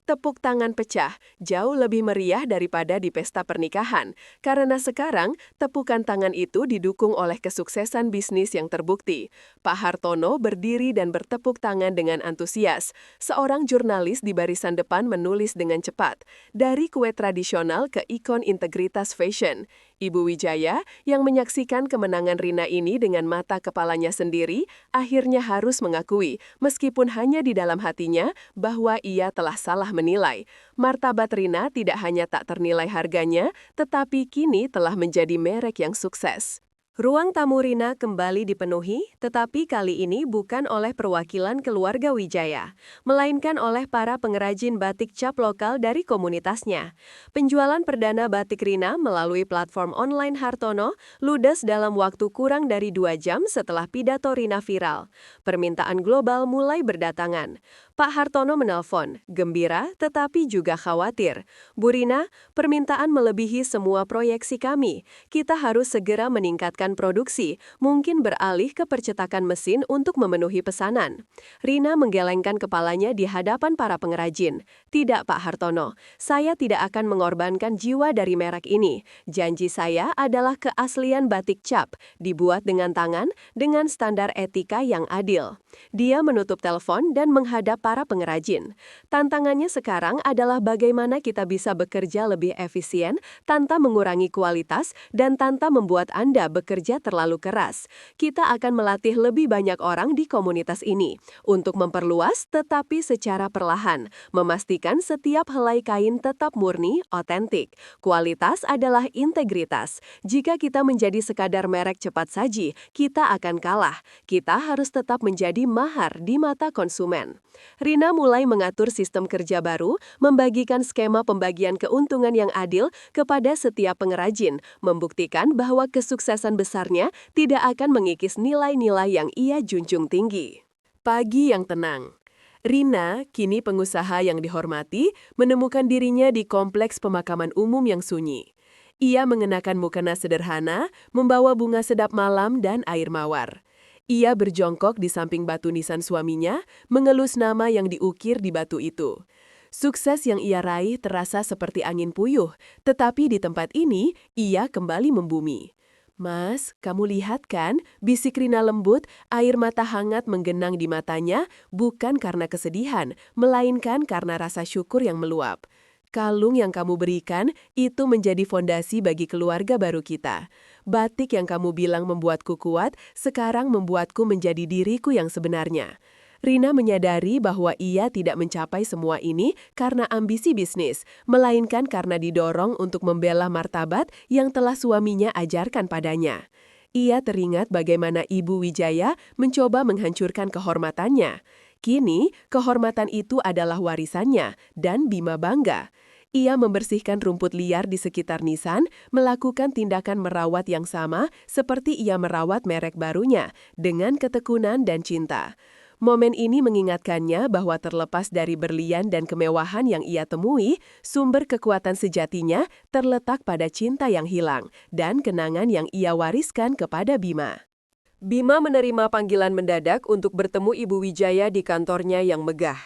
A: Tepuk tangan pecah jauh lebih meriah daripada di pesta pernikahan, karena sekarang tepukan tangan itu didukung oleh kesuksesan bisnis yang terbukti. Pak Hartono berdiri dan bertepuk tangan dengan antusias. Seorang jurnalis di barisan depan menulis dengan cepat, dari kue tradisional ke ikon integritas fashion. Ibu Wijaya, yang menyaksikan kemenangan Rina ini dengan mata kepalanya sendiri, akhirnya harus mengakui, meskipun hanya di dalam hatinya, bahwa ia telah salah menilai. Martabat Rina tidak hanya tak ternilai harganya, tetapi kini telah menjadi merek yang sukses. Ruang tamu Rina kembali dipenuhi, tetapi kali ini bukan oleh perwakilan keluarga Wijaya, melainkan oleh para pengrajin batik cap lokal dari komunitasnya. Penjualan perdana batik Rina melalui platform online Hartono ludes dalam waktu kurang dari 2 jam setelah pidato Rina viral. Permintaan global mulai berdatangan. Pak Hartono menelpon, gembira tetapi juga khawatir. Bu Rina, permintaan melebihi semua proyeksi kami. Kita harus segera meningkatkan produksi, mungkin beralih ke percetakan mesin untuk memenuhi pesanan. Rina menggelengkan kepalanya di hadapan para pengrajin. Tidak Pak Hartono, saya tidak akan mengorbankan jiwa dari merek ini. Janji saya adalah keaslian batik cap, dibuat dengan tangan, dengan standar etika yang adil. Dia menutup telepon dan menghadap para pengrajin. Tantangannya sekarang adalah bagaimana kita bisa bekerja lebih efisien tanpa mengurangi kualitas dan tanpa membuat Anda bekerja terlalu keras. Kita akan melatih lebih banyak orang di komunitas ini untuk memperluas tetapi secara perlahan, memastikan setiap helai kain tetap murni, otentik. Kualitas adalah integritas. Jika kita menjadi sekadar merek cepat saji, kita akan kalah. Kita harus tetap menjadi mahar di mata konsumen. Rina mulai mengatur sistem kerja baru, membagikan skema pembagian keuntungan yang adil kepada setiap pengrajin, membuktikan bahwa kesuksesan besarnya tidak akan mengikis nilai-nilai yang ia junjung tinggi. Pagi yang tenang. Rina, kini pengusaha yang dihormati, menemukan dirinya di kompleks pemakaman umum yang sunyi. Ia mengenakan mukena sederhana, membawa bunga sedap malam dan air mawar. Ia berjongkok di samping batu nisan suaminya, mengelus nama yang diukir di batu itu. Sukses yang ia raih terasa seperti angin puyuh, tetapi di tempat ini, ia kembali membumi. Mas, kamu lihat kan, bisik Rina lembut, air mata hangat menggenang di matanya, bukan karena kesedihan, melainkan karena rasa syukur yang meluap. Kalung yang kamu berikan, itu menjadi fondasi bagi keluarga baru kita. Batik yang kamu bilang membuatku kuat, sekarang membuatku menjadi diriku yang sebenarnya. Rina menyadari bahwa ia tidak mencapai semua ini karena ambisi bisnis, melainkan karena didorong untuk membela martabat yang telah suaminya ajarkan padanya. Ia teringat bagaimana Ibu Wijaya mencoba menghancurkan kehormatannya. Kini, kehormatan itu adalah warisannya, dan Bima bangga. Ia membersihkan rumput liar di sekitar nisan, melakukan tindakan merawat yang sama seperti ia merawat merek barunya, dengan ketekunan dan cinta. Momen ini mengingatkannya bahwa terlepas dari berlian dan kemewahan yang ia temui, sumber kekuatan sejatinya terletak pada cinta yang hilang dan kenangan yang ia wariskan kepada Bima. Bima menerima panggilan mendadak untuk bertemu Ibu Wijaya di kantornya yang megah.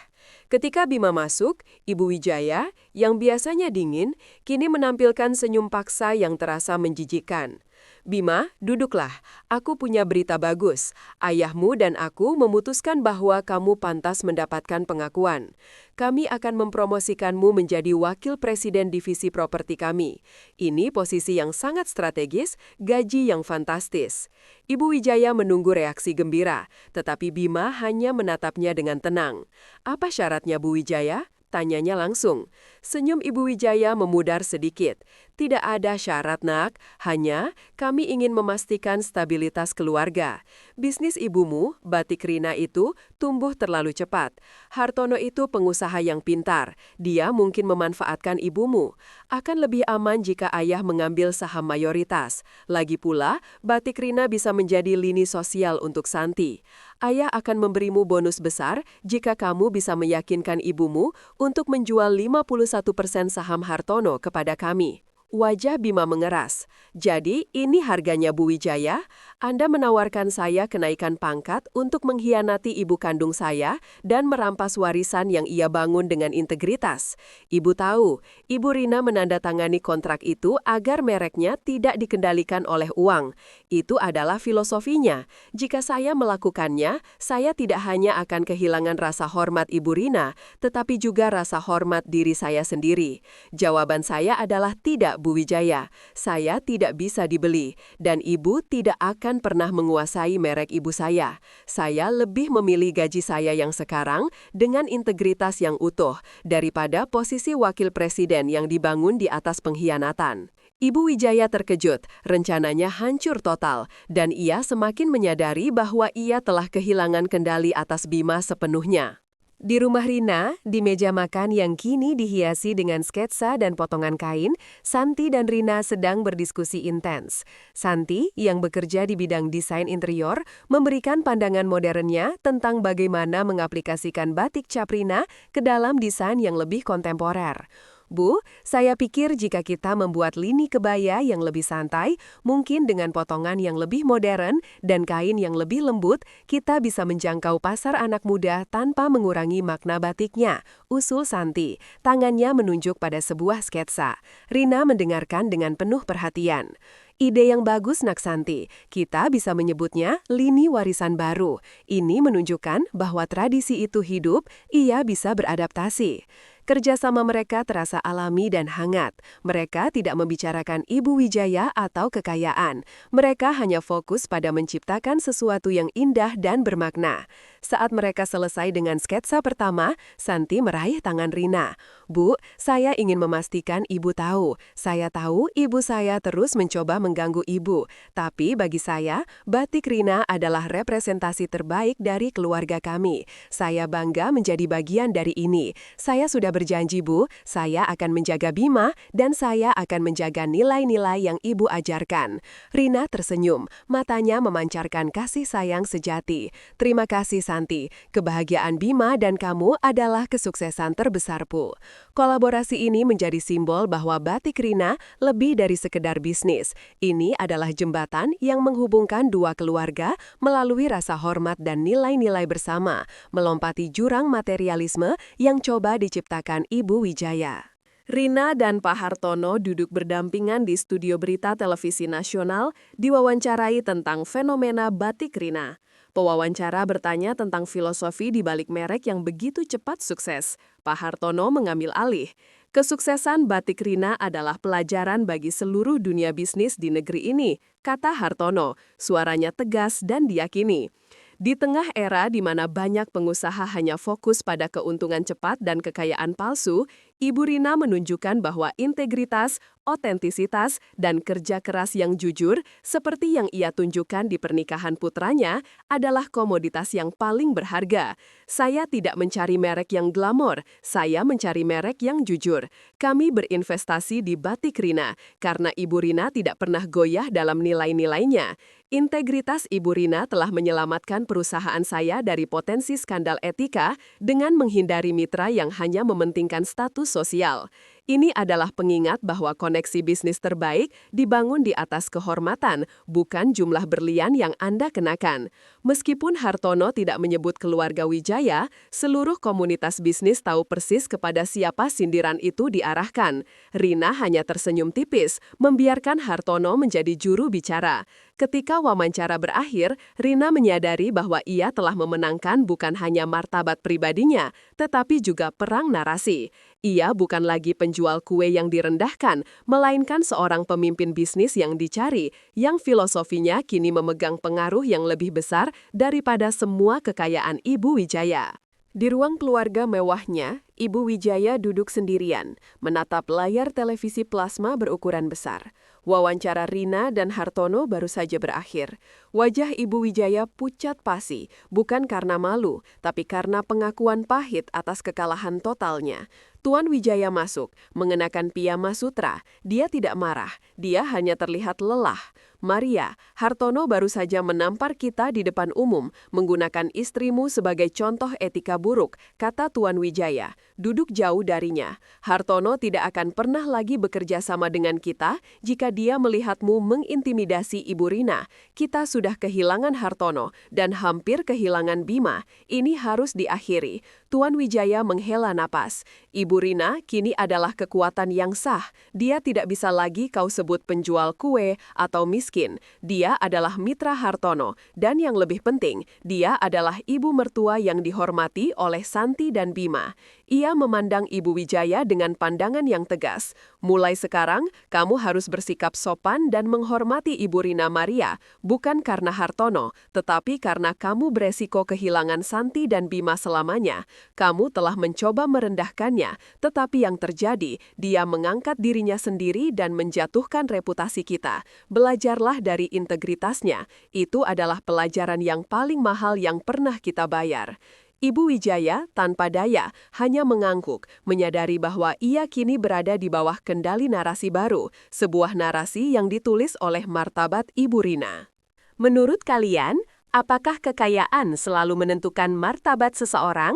A: Ketika Bima masuk, Ibu Wijaya, yang biasanya dingin, kini menampilkan senyum paksa yang terasa menjijikan. Bima, duduklah. Aku punya berita bagus. Ayahmu dan aku memutuskan bahwa kamu pantas mendapatkan pengakuan. Kami akan mempromosikanmu menjadi wakil presiden divisi properti kami. Ini posisi yang sangat strategis, gaji yang fantastis. Ibu Wijaya menunggu reaksi gembira, tetapi Bima hanya menatapnya dengan tenang. Apa syaratnya, Bu Wijaya? Tanyanya langsung. Senyum Ibu Wijaya memudar sedikit. Tidak ada syarat, Nak. Hanya kami ingin memastikan stabilitas keluarga. Bisnis ibumu, Batik Rina itu, tumbuh terlalu cepat. Hartono itu pengusaha yang pintar. Dia mungkin memanfaatkan ibumu. Akan lebih aman jika ayah mengambil saham mayoritas. Lagi pula, Batik Rina bisa menjadi lini sosial untuk Santi. Ayah akan memberimu bonus besar jika kamu bisa meyakinkan ibumu untuk menjual 51% saham Hartono kepada kami. Wajah Bima mengeras. Jadi, ini harganya, Bu Wijaya? Anda menawarkan saya kenaikan pangkat untuk mengkhianati ibu kandung saya dan merampas warisan yang ia bangun dengan integritas. Ibu tahu, Ibu Rina menandatangani kontrak itu agar mereknya tidak dikendalikan oleh uang. Itu adalah filosofinya. Jika saya melakukannya, saya tidak hanya akan kehilangan rasa hormat Ibu Rina, tetapi juga rasa hormat diri saya sendiri. Jawaban saya adalah tidak, Bu Wijaya. Saya tidak bisa dibeli, dan ibu tidak akan pernah menguasai merek ibu saya. Saya lebih memilih gaji saya yang sekarang dengan integritas yang utuh daripada posisi wakil presiden yang dibangun di atas pengkhianatan. Ibu Wijaya terkejut, rencananya hancur total, dan ia semakin menyadari bahwa ia telah kehilangan kendali atas Bima sepenuhnya. Di rumah Rina, di meja makan yang kini dihiasi dengan sketsa dan potongan kain, Santi dan Rina sedang berdiskusi intens. Santi, yang bekerja di bidang desain interior, memberikan pandangan modernnya tentang bagaimana mengaplikasikan batik cap Rina ke dalam desain yang lebih kontemporer. Bu, saya pikir jika kita membuat lini kebaya yang lebih santai, mungkin dengan potongan yang lebih modern dan kain yang lebih lembut, kita bisa menjangkau pasar anak muda tanpa mengurangi makna batiknya, usul Santi. Tangannya menunjuk pada sebuah sketsa. Rina mendengarkan dengan penuh perhatian. Ide yang bagus, Nak Santi. Kita bisa menyebutnya lini warisan baru. Ini menunjukkan bahwa tradisi itu hidup, ia bisa beradaptasi. Kerjasama mereka terasa alami dan hangat. Mereka tidak membicarakan Ibu Wijaya atau kekayaan. Mereka hanya fokus pada menciptakan sesuatu yang indah dan bermakna. Saat mereka selesai dengan sketsa pertama, Santi meraih tangan Rina. Bu, saya ingin memastikan Ibu tahu. Saya tahu ibu saya terus mencoba mengganggu Ibu. Tapi bagi saya, batik Rina adalah representasi terbaik dari keluarga kami. Saya bangga menjadi bagian dari ini. Saya sudah berjanji, Bu, saya akan menjaga Bima dan saya akan menjaga nilai-nilai yang Ibu ajarkan. Rina tersenyum, matanya memancarkan kasih sayang sejati. Terima kasih, Santi. Kebahagiaan Bima dan kamu adalah kesuksesan terbesarku. Kolaborasi ini menjadi simbol bahwa batik Rina lebih dari sekedar bisnis. Ini adalah jembatan yang menghubungkan dua keluarga melalui rasa hormat dan nilai-nilai bersama, melompati jurang materialisme yang coba diciptakan Ibu Wijaya. Rina dan Pak Hartono duduk berdampingan di studio berita televisi nasional diwawancarai tentang fenomena batik Rina. Pewawancara bertanya tentang filosofi di balik merek yang begitu cepat sukses. Pak Hartono mengambil alih. Kesuksesan batik Rina adalah pelajaran bagi seluruh dunia bisnis di negeri ini, kata Hartono. Suaranya tegas dan diyakini. Di tengah era di mana banyak pengusaha hanya fokus pada keuntungan cepat dan kekayaan palsu, Ibu Rina menunjukkan bahwa integritas, otentisitas, dan kerja keras yang jujur, seperti yang ia tunjukkan di pernikahan putranya, adalah komoditas yang paling berharga. Saya tidak mencari merek yang glamor, saya mencari merek yang jujur. Kami berinvestasi di batik Rina, karena Ibu Rina tidak pernah goyah dalam nilai-nilainya. Integritas Ibu Rina telah menyelamatkan perusahaan saya dari potensi skandal etika dengan menghindari mitra yang hanya mementingkan status sosial. Ini adalah pengingat bahwa koneksi bisnis terbaik dibangun di atas kehormatan, bukan jumlah berlian yang Anda kenakan. Meskipun Hartono tidak menyebut keluarga Wijaya, seluruh komunitas bisnis tahu persis kepada siapa sindiran itu diarahkan. Rina hanya tersenyum tipis, membiarkan Hartono menjadi juru bicara. Ketika wawancara berakhir, Rina menyadari bahwa ia telah memenangkan bukan hanya martabat pribadinya, tetapi juga perang narasi. Ia bukan lagi penjual kue yang direndahkan, melainkan seorang pemimpin bisnis yang dicari, yang filosofinya kini memegang pengaruh yang lebih besar daripada semua kekayaan Ibu Wijaya. Di ruang keluarga mewahnya, Ibu Wijaya duduk sendirian, menatap layar televisi plasma berukuran besar. Wawancara Rina dan Hartono baru saja berakhir. Wajah Ibu Wijaya pucat pasi, bukan karena malu, tapi karena pengakuan pahit atas kekalahan totalnya. Tuan Wijaya masuk, mengenakan piyama sutra. Dia tidak marah, dia hanya terlihat lelah. Maria, Hartono baru saja menampar kita di depan umum, menggunakan istrimu sebagai contoh etika buruk, kata Tuan Wijaya. Duduk jauh darinya. Hartono tidak akan pernah lagi bekerja sama dengan kita jika dia melihatmu mengintimidasi Ibu Rina. Kita sudah kehilangan Hartono dan hampir kehilangan Bima. Ini harus diakhiri. Tuan Wijaya menghela napas. Ibu Rina kini adalah kekuatan yang sah. Dia tidak bisa lagi kau sebut penjual kue atau miskin. Dia adalah mitra Hartono. Dan yang lebih penting, dia adalah ibu mertua yang dihormati oleh Santi dan Bima. Ia memandang Ibu Wijaya dengan pandangan yang tegas. Mulai sekarang, kamu harus bersikap sopan dan menghormati Ibu Rina Maria, bukan karena Hartono, tetapi karena kamu beresiko kehilangan Santi dan Bima selamanya. Kamu telah mencoba merendahkannya, tetapi yang terjadi, dia mengangkat dirinya sendiri dan menjatuhkan reputasi kita. Belajarlah dari integritasnya. Itu adalah pelajaran yang paling mahal yang pernah kita bayar. Ibu Wijaya, tanpa daya, hanya mengangguk, menyadari bahwa ia kini berada di bawah kendali narasi baru, sebuah narasi yang ditulis oleh martabat Ibu Rina. Menurut kalian, apakah kekayaan selalu menentukan martabat seseorang?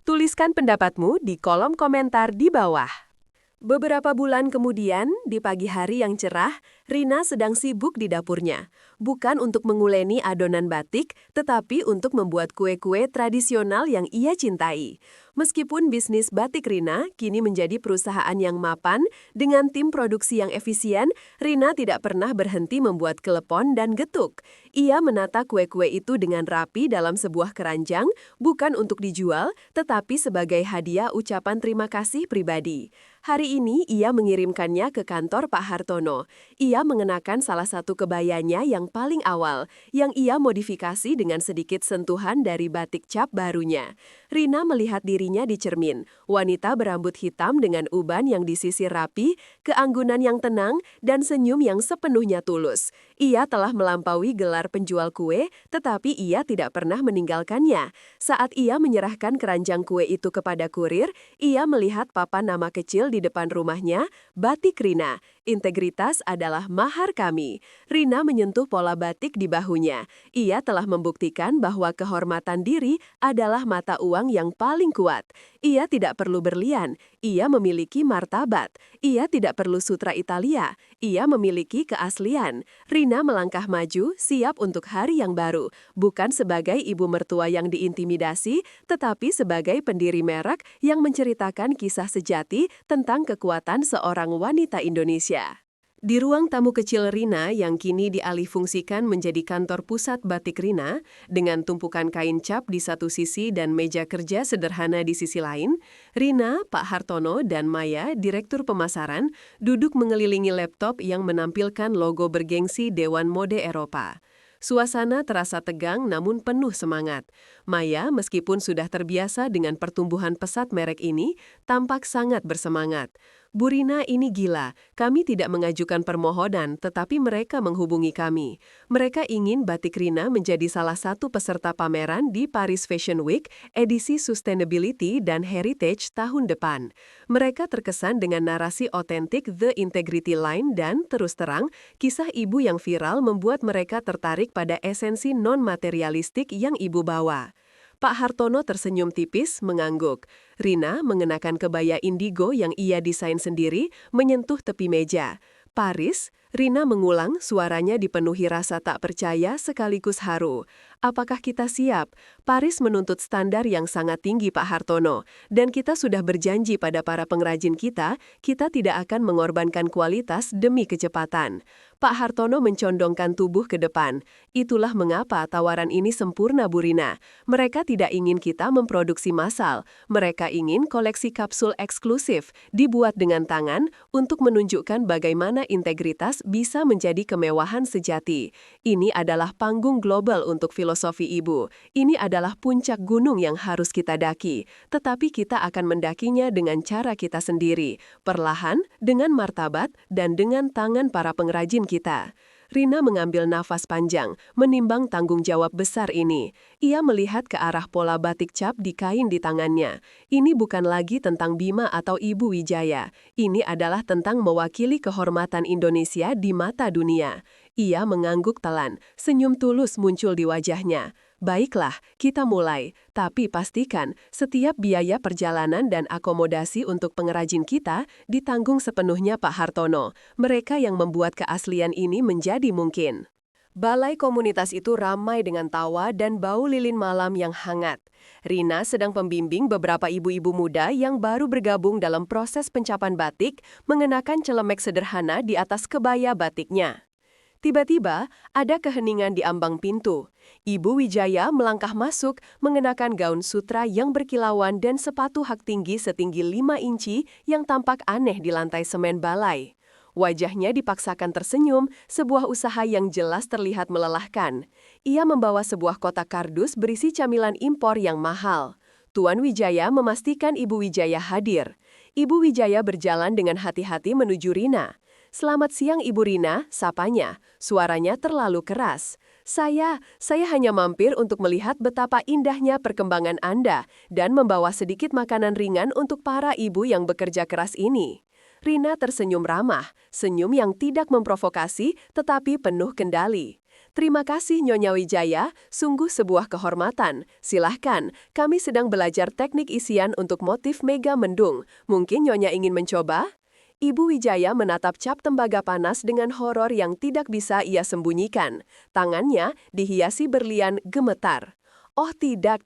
A: Tuliskan pendapatmu di kolom komentar di bawah. Beberapa bulan kemudian, di pagi hari yang cerah, Rina sedang sibuk di dapurnya. Bukan untuk menguleni adonan batik, tetapi untuk membuat kue-kue tradisional yang ia cintai. Meskipun bisnis batik Rina kini menjadi perusahaan yang mapan, dengan tim produksi yang efisien, Rina tidak pernah berhenti membuat kelepon dan getuk. Ia menata kue-kue itu dengan rapi dalam sebuah keranjang, bukan untuk dijual, tetapi sebagai hadiah ucapan terima kasih pribadi. Hari ini ia mengirimkannya ke kantor Pak Hartono. Ia mengenakan salah satu kebayanya yang paling awal, yang ia modifikasi dengan sedikit sentuhan dari batik cap barunya. Rina melihat dirinya di cermin, wanita berambut hitam dengan uban yang disisir rapi, keanggunan yang tenang, dan senyum yang sepenuhnya tulus. Ia telah melampaui gelar penjual kue, tetapi ia tidak pernah meninggalkannya. Saat ia menyerahkan keranjang kue itu kepada kurir, ia melihat papan nama kecil di depan rumahnya, Batik Rina. Integritas adalah mahar kami. Rina menyentuh pola batik di bahunya. Ia telah membuktikan bahwa kehormatan diri adalah mata uang yang paling kuat. Ia tidak perlu berlian, ia memiliki martabat. Ia tidak perlu sutra Italia, ia memiliki keaslian. Rina melangkah maju, siap untuk hari yang baru. Bukan sebagai ibu mertua yang diintimidasi, tetapi sebagai pendiri merek yang menceritakan kisah sejati tentang kekuatan seorang wanita Indonesia. Di ruang tamu kecil Rina yang kini dialihfungsikan menjadi kantor pusat Batik Rina, dengan tumpukan kain cap di satu sisi dan meja kerja sederhana di sisi lain, Rina, Pak Hartono, dan Maya, Direktur Pemasaran, duduk mengelilingi laptop yang menampilkan logo bergengsi Dewan Mode Eropa. Suasana terasa tegang namun penuh semangat. Maya, meskipun sudah terbiasa dengan pertumbuhan pesat merek ini, tampak sangat bersemangat. Bu Rina, ini gila. Kami tidak mengajukan permohonan, tetapi mereka menghubungi kami. Mereka ingin Batik Rina menjadi salah satu peserta pameran di Paris Fashion Week edisi Sustainability dan Heritage tahun depan. Mereka terkesan dengan narasi otentik The Integrity Line dan, terus terang, kisah ibu yang viral membuat mereka tertarik pada esensi non-materialistik yang ibu bawa. Pak Hartono tersenyum tipis, mengangguk. Rina mengenakan kebaya indigo yang ia desain sendiri, menyentuh tepi meja. Paris, Rina mengulang, suaranya dipenuhi rasa tak percaya sekaligus haru. Apakah kita siap? Paris menuntut standar yang sangat tinggi, Pak Hartono. Dan kita sudah berjanji pada para pengrajin kita tidak akan mengorbankan kualitas demi kecepatan. Pak Hartono mencondongkan tubuh ke depan. Itulah mengapa tawaran ini sempurna, Bu Rina. Mereka tidak ingin kita memproduksi massal. Mereka ingin koleksi kapsul eksklusif, dibuat dengan tangan untuk menunjukkan bagaimana integritas bisa menjadi kemewahan sejati. Ini adalah panggung global untuk filosofi Ibu. Ini adalah puncak gunung yang harus kita daki. Tetapi kita akan mendakinya dengan cara kita sendiri. Perlahan, dengan martabat, dan dengan tangan para pengrajin kita. Rina mengambil nafas panjang, menimbang tanggung jawab besar ini. Ia melihat ke arah pola batik cap di kain di tangannya. Ini bukan lagi tentang Bima atau Ibu Wijaya. Ini adalah tentang mewakili kehormatan Indonesia di mata dunia. Ia mengangguk telan, senyum tulus muncul di wajahnya. Baiklah, kita mulai. Tapi pastikan, setiap biaya perjalanan dan akomodasi untuk pengrajin kita ditanggung sepenuhnya Pak Hartono. Mereka yang membuat keaslian ini menjadi mungkin. Balai komunitas itu ramai dengan tawa dan bau lilin malam yang hangat. Rina sedang membimbing beberapa ibu-ibu muda yang baru bergabung dalam proses pencapan batik mengenakan celemek sederhana di atas kebaya batiknya. Tiba-tiba, ada keheningan di ambang pintu. Ibu Wijaya melangkah masuk mengenakan gaun sutra yang berkilauan dan sepatu hak tinggi setinggi 5 inci yang tampak aneh di lantai semen balai. Wajahnya dipaksakan tersenyum, sebuah usaha yang jelas terlihat melelahkan. Ia membawa sebuah kotak kardus berisi camilan impor yang mahal. Tuan Wijaya memastikan Ibu Wijaya hadir. Ibu Wijaya berjalan dengan hati-hati menuju Rina. "Selamat siang Ibu Rina," sapanya. Suaranya terlalu keras. Saya hanya mampir untuk melihat betapa indahnya perkembangan Anda dan membawa sedikit makanan ringan untuk para ibu yang bekerja keras ini." Rina tersenyum ramah, senyum yang tidak memprovokasi tetapi penuh kendali. "Terima kasih Nyonya Wijaya, sungguh sebuah kehormatan. Silahkan, kami sedang belajar teknik isian untuk motif mega mendung. Mungkin Nyonya ingin mencoba?" Ibu Wijaya menatap cap tembaga panas dengan horor yang tidak bisa ia sembunyikan. Tangannya dihiasi berlian gemetar. "Oh tidak.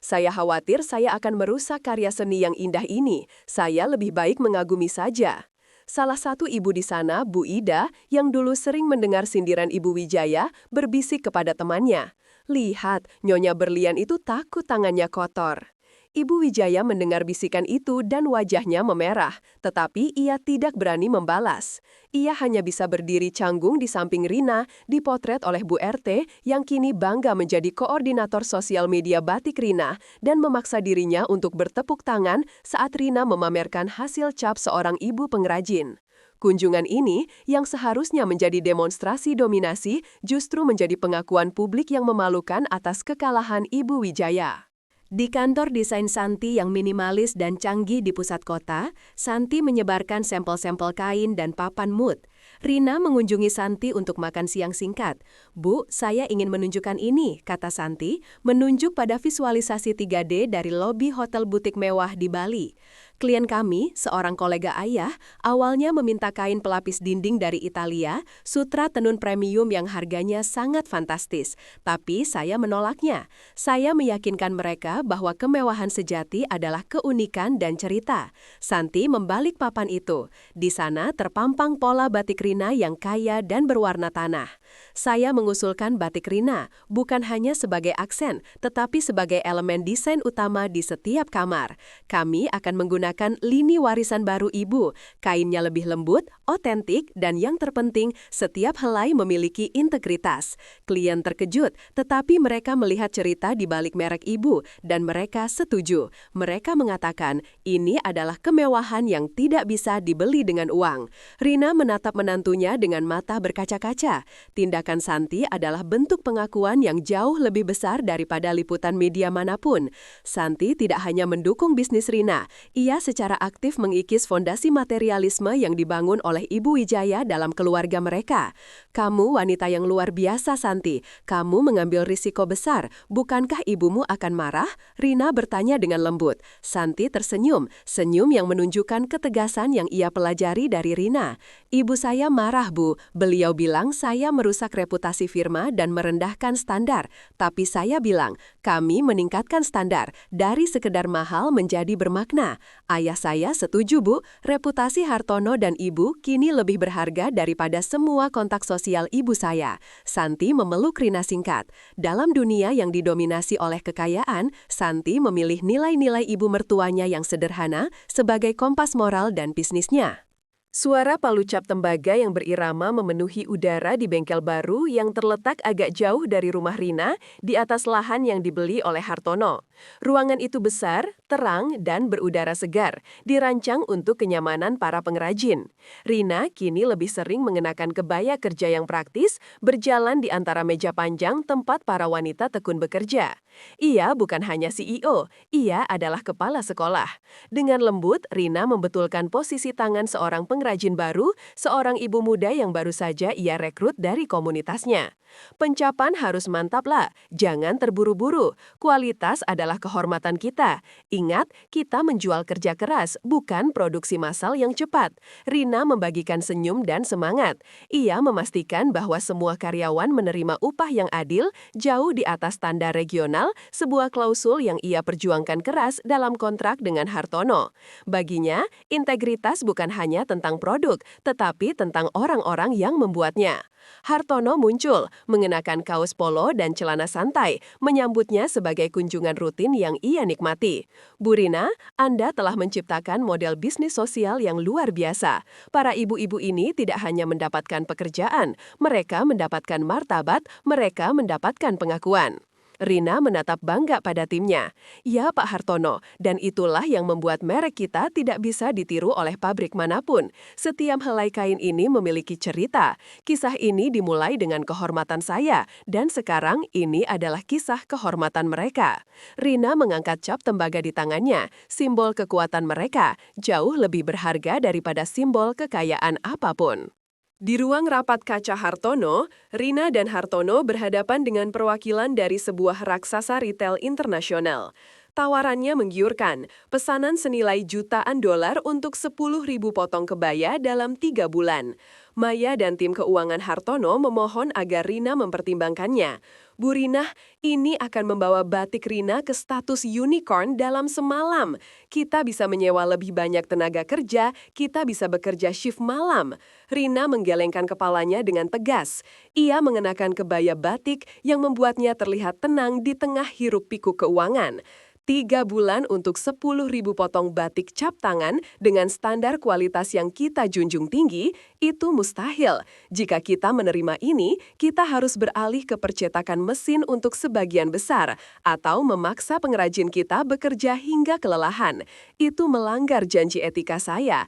A: Saya khawatir saya akan merusak karya seni yang indah ini. Saya lebih baik mengagumi saja." Salah satu ibu di sana, Bu Ida, yang dulu sering mendengar sindiran Ibu Wijaya, berbisik kepada temannya. "Lihat, Nyonya Berlian itu takut tangannya kotor." Ibu Wijaya mendengar bisikan itu dan wajahnya memerah, tetapi ia tidak berani membalas. Ia hanya bisa berdiri canggung di samping Rina, dipotret oleh Bu RT yang kini bangga menjadi koordinator sosial media batik Rina dan memaksa dirinya untuk bertepuk tangan saat Rina memamerkan hasil cap seorang ibu pengrajin. Kunjungan ini, yang seharusnya menjadi demonstrasi dominasi, justru menjadi pengakuan publik yang memalukan atas kekalahan Ibu Wijaya. Di kantor desain Santi yang minimalis dan canggih di pusat kota, Santi menyebarkan sampel-sampel kain dan papan mood. Rina mengunjungi Santi untuk makan siang singkat. "Bu, saya ingin menunjukkan ini," kata Santi, menunjuk pada visualisasi 3D dari lobi hotel butik mewah di Bali. "Klien kami, seorang kolega ayah, awalnya meminta kain pelapis dinding dari Italia, sutra tenun premium yang harganya sangat fantastis. Tapi saya menolaknya. Saya meyakinkan mereka bahwa kemewahan sejati adalah keunikan dan cerita." Santi membalik papan itu. Di sana terpampang pola batik Rina yang kaya dan berwarna tanah. "Saya mengusulkan batik Rina, bukan hanya sebagai aksen, tetapi sebagai elemen desain utama di setiap kamar. Kami akan menggunakan lini warisan baru Ibu. Kainnya lebih lembut, otentik, dan yang terpenting, setiap helai memiliki integritas." Klien terkejut, tetapi mereka melihat cerita di balik merek Ibu, dan mereka setuju. Mereka mengatakan, ini adalah kemewahan yang tidak bisa dibeli dengan uang. Rina menatap menantunya dengan mata berkaca-kaca. Tindakan Santi adalah bentuk pengakuan yang jauh lebih besar daripada liputan media manapun. Santi tidak hanya mendukung bisnis Rina, ia Saya secara aktif mengikis fondasi materialisme yang dibangun oleh Ibu Wijaya dalam keluarga mereka. Kamu wanita yang luar biasa, Santi. Kamu mengambil risiko besar. Bukankah ibumu akan marah? Rina bertanya dengan lembut. Santi tersenyum, senyum yang menunjukkan ketegasan yang ia pelajari dari Rina. Ibu saya marah, Bu. Beliau bilang saya merusak reputasi firma dan merendahkan standar. Tapi saya bilang, kami meningkatkan standar dari sekedar mahal menjadi bermakna. Ayah saya setuju, Bu. Reputasi Hartono dan Ibu kini lebih berharga daripada semua kontak sosial ibu saya. Santi memeluk Rina singkat. Dalam dunia yang didominasi oleh kekayaan, Santi memilih nilai-nilai ibu mertuanya yang sederhana sebagai kompas moral dan bisnisnya. Suara palu cap tembaga yang berirama memenuhi udara di bengkel baru yang terletak agak jauh dari rumah Rina di atas lahan yang dibeli oleh Hartono. Ruangan itu besar, terang, dan berudara segar, dirancang untuk kenyamanan para pengrajin. Rina kini lebih sering mengenakan kebaya kerja yang praktis, berjalan di antara meja panjang tempat para wanita tekun bekerja. Ia bukan hanya CEO, ia adalah kepala sekolah. Dengan lembut, Rina membetulkan posisi tangan seorang pengrajin baru, seorang ibu muda yang baru saja ia rekrut dari komunitasnya. Pencapan harus mantap lah, jangan terburu-buru. Kualitas adalah kehormatan kita. Ingat, kita menjual kerja keras, bukan produksi massal yang cepat. Rina membagikan senyum dan semangat. Ia memastikan bahwa semua karyawan menerima upah yang adil, jauh di atas standar regional, sebuah klausul yang ia perjuangkan keras dalam kontrak dengan Hartono. Baginya, integritas bukan hanya tentang produk, tetapi tentang orang-orang yang membuatnya. Hartono muncul, mengenakan kaos polo dan celana santai, menyambutnya sebagai kunjungan rutin yang ia nikmati. Bu Rina, Anda telah menciptakan model bisnis sosial yang luar biasa. Para ibu-ibu ini tidak hanya mendapatkan pekerjaan, mereka mendapatkan martabat, mereka mendapatkan pengakuan. Rina menatap bangga pada timnya. Ya, Pak Hartono, dan itulah yang membuat merek kita tidak bisa ditiru oleh pabrik manapun. Setiap helai kain ini memiliki cerita. Kisah ini dimulai dengan kehormatan saya, dan sekarang ini adalah kisah kehormatan mereka. Rina mengangkat cap tembaga di tangannya, simbol kekuatan mereka, jauh lebih berharga daripada simbol kekayaan apapun. Di ruang rapat kaca Hartono, Rina dan Hartono berhadapan dengan perwakilan dari sebuah raksasa retail internasional. Tawarannya menggiurkan, pesanan senilai jutaan dolar untuk 10.000 potong kebaya dalam 3 bulan. Maya dan tim keuangan Hartono memohon agar Rina mempertimbangkannya. Bu Rina, ini akan membawa batik Rina ke status unicorn dalam semalam. Kita bisa menyewa lebih banyak tenaga kerja, kita bisa bekerja shift malam. Rina menggelengkan kepalanya dengan tegas. Ia mengenakan kebaya batik yang membuatnya terlihat tenang di tengah hiruk pikuk keuangan. 3 bulan untuk 10.000 potong batik cap tangan dengan standar kualitas yang kita junjung tinggi, itu mustahil. Jika kita menerima ini, kita harus beralih ke percetakan mesin untuk sebagian besar, atau memaksa pengrajin kita bekerja hingga kelelahan. Itu melanggar janji etika saya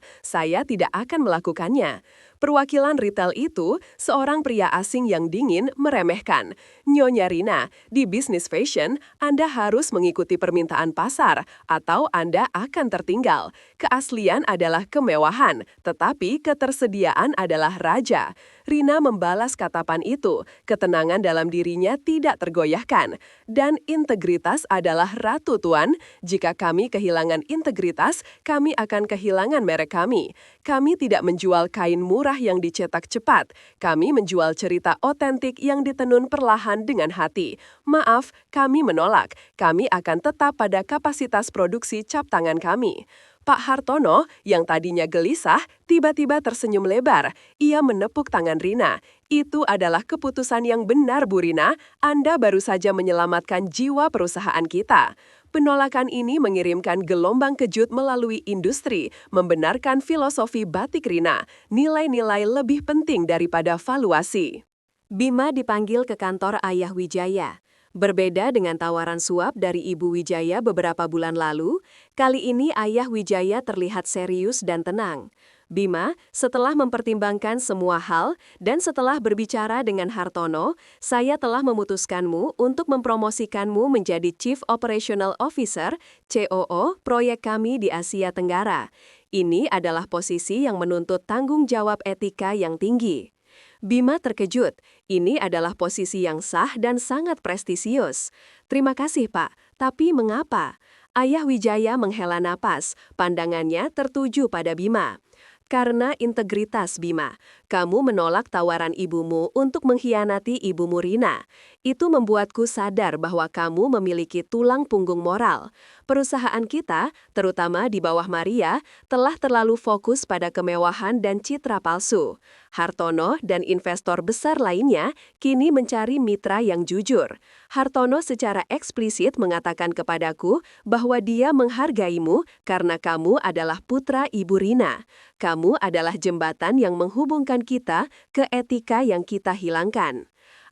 A: tidak akan melakukannya. Perwakilan retail itu, seorang pria asing yang dingin, meremehkan. Nyonya Rina, di bisnis fashion, Anda harus mengikuti permintaan pasar, atau Anda akan tertinggal. Keaslian adalah kemewahan, tetapi ketersediaan adalah raja. Rina membalas katapan itu, ketenangan dalam dirinya tidak tergoyahkan. Dan integritas adalah ratu tuan, jika kami kehilangan integritas, kami akan kehilangan merek kami. Kami tidak menjual kain murah yang dicetak cepat. Kami menjual cerita otentik yang ditenun perlahan dengan hati. Maaf, kami menolak. Kami akan tetap pada kapasitas produksi cap tangan kami. Pak Hartono, yang tadinya gelisah, tiba-tiba tersenyum lebar. Ia menepuk tangan Rina. Itu adalah keputusan yang benar, Bu Rina. Anda baru saja menyelamatkan jiwa perusahaan kita. Penolakan ini mengirimkan gelombang kejut melalui industri, membenarkan filosofi batik Rina, nilai-nilai lebih penting daripada valuasi. Bima dipanggil ke kantor Ayah Wijaya. Berbeda dengan tawaran suap dari Ibu Wijaya beberapa bulan lalu, kali ini Ayah Wijaya terlihat serius dan tenang. Bima, setelah mempertimbangkan semua hal dan setelah berbicara dengan Hartono, saya telah memutuskanmu untuk mempromosikanmu menjadi Chief Operational Officer (COO) proyek kami di Asia Tenggara. Ini adalah posisi yang menuntut tanggung jawab etika yang tinggi. Bima terkejut. Ini adalah posisi yang sah dan sangat prestisius. Terima kasih, Pak. Tapi mengapa? Ayah Wijaya menghela napas, pandangannya tertuju pada Bima. Karena integritas, Bima. Kamu menolak tawaran ibumu untuk mengkhianati ibumu Rina. Itu membuatku sadar bahwa kamu memiliki tulang punggung moral. Perusahaan kita, terutama di bawah Maria, telah terlalu fokus pada kemewahan dan citra palsu. Hartono dan investor besar lainnya kini mencari mitra yang jujur. Hartono secara eksplisit mengatakan kepadaku bahwa dia menghargaimu karena kamu adalah putra Ibu Rina. Kamu adalah jembatan yang menghubungkan kita ke etika yang kita hilangkan.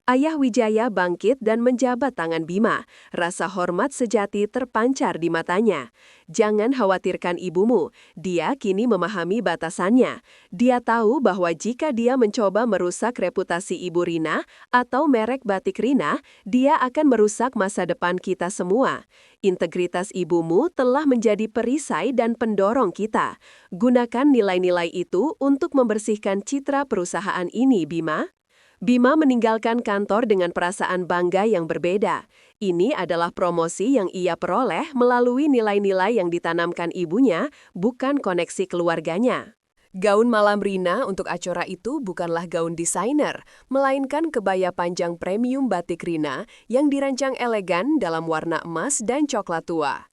A: Ayah Wijaya bangkit dan menjabat tangan Bima. Rasa hormat sejati terpancar di matanya. Jangan khawatirkan ibumu, dia kini memahami batasannya. Dia tahu bahwa jika dia mencoba merusak reputasi Ibu Rina atau merek batik Rina, dia akan merusak masa depan kita semua. Integritas ibumu telah menjadi perisai dan pendorong kita. Gunakan nilai-nilai itu untuk membersihkan citra perusahaan ini, Bima. Bima meninggalkan kantor dengan perasaan bangga yang berbeda. Ini adalah promosi yang ia peroleh melalui nilai-nilai yang ditanamkan ibunya, bukan koneksi keluarganya. Gaun malam Rina untuk acara itu bukanlah gaun desainer, melainkan kebaya panjang premium batik Rina yang dirancang elegan dalam warna emas dan coklat tua.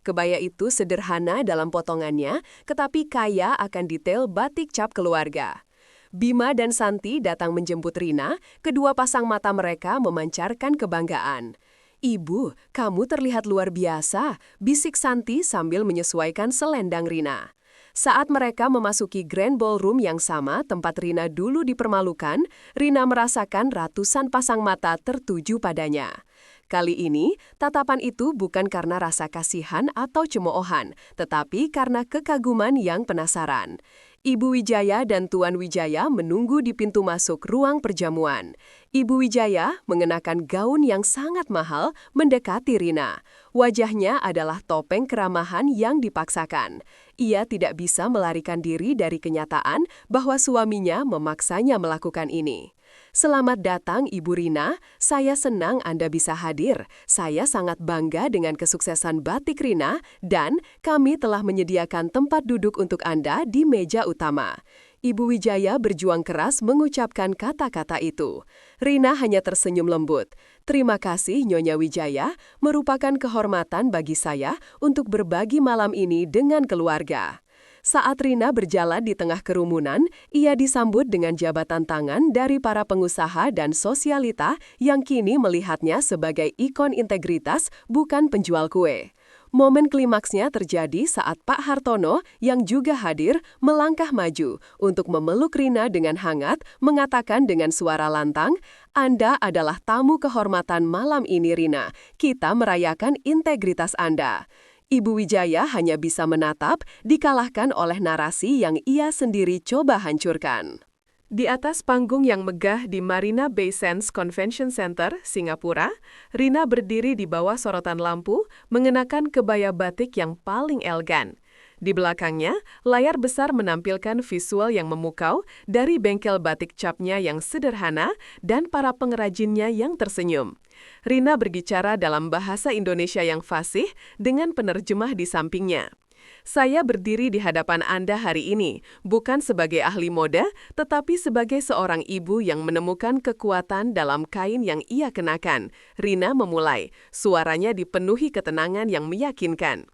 A: Kebaya itu sederhana dalam potongannya, tetapi kaya akan detail batik cap keluarga. Bima dan Santi datang menjemput Rina, kedua pasang mata mereka memancarkan kebanggaan. "Ibu, kamu terlihat luar biasa," bisik Santi sambil menyesuaikan selendang Rina. Saat mereka memasuki Grand Ballroom yang sama tempat Rina dulu dipermalukan, Rina merasakan ratusan pasang mata tertuju padanya. Kali ini, tatapan itu bukan karena rasa kasihan atau cemoohan, tetapi karena kekaguman yang penasaran. Ibu Wijaya dan Tuan Wijaya menunggu di pintu masuk ruang perjamuan. Ibu Wijaya mengenakan gaun yang sangat mahal mendekati Rina. Wajahnya adalah topeng keramahan yang dipaksakan. Ia tidak bisa melarikan diri dari kenyataan bahwa suaminya memaksanya melakukan ini. "Selamat datang, Ibu Rina. Saya senang Anda bisa hadir. Saya sangat bangga dengan kesuksesan batik Rina dan kami telah menyediakan tempat duduk untuk Anda di meja utama." Ibu Wijaya berjuang keras mengucapkan kata-kata itu. Rina hanya tersenyum lembut. "Terima kasih, Nyonya Wijaya. Merupakan kehormatan bagi saya untuk berbagi malam ini dengan keluarga." Saat Rina berjalan di tengah kerumunan, ia disambut dengan jabatan tangan dari para pengusaha dan sosialita yang kini melihatnya sebagai ikon integritas, bukan penjual kue. Momen klimaksnya terjadi saat Pak Hartono yang juga hadir melangkah maju untuk memeluk Rina dengan hangat, mengatakan dengan suara lantang, "Anda adalah tamu kehormatan malam ini, Rina. Kita merayakan integritas Anda." Ibu Wijaya hanya bisa menatap, dikalahkan oleh narasi yang ia sendiri coba hancurkan. Di atas panggung yang megah di Marina Bay Sands Convention Center, Singapura, Rina berdiri di bawah sorotan lampu, mengenakan kebaya batik yang paling elegan. Di belakangnya, layar besar menampilkan visual yang memukau dari bengkel batik capnya yang sederhana dan para pengrajinnya yang tersenyum. Rina berbicara dalam bahasa Indonesia yang fasih dengan penerjemah di sampingnya. "Saya berdiri di hadapan Anda hari ini, bukan sebagai ahli mode, tetapi sebagai seorang ibu yang menemukan kekuatan dalam kain yang ia kenakan." Rina memulai, suaranya dipenuhi ketenangan yang meyakinkan.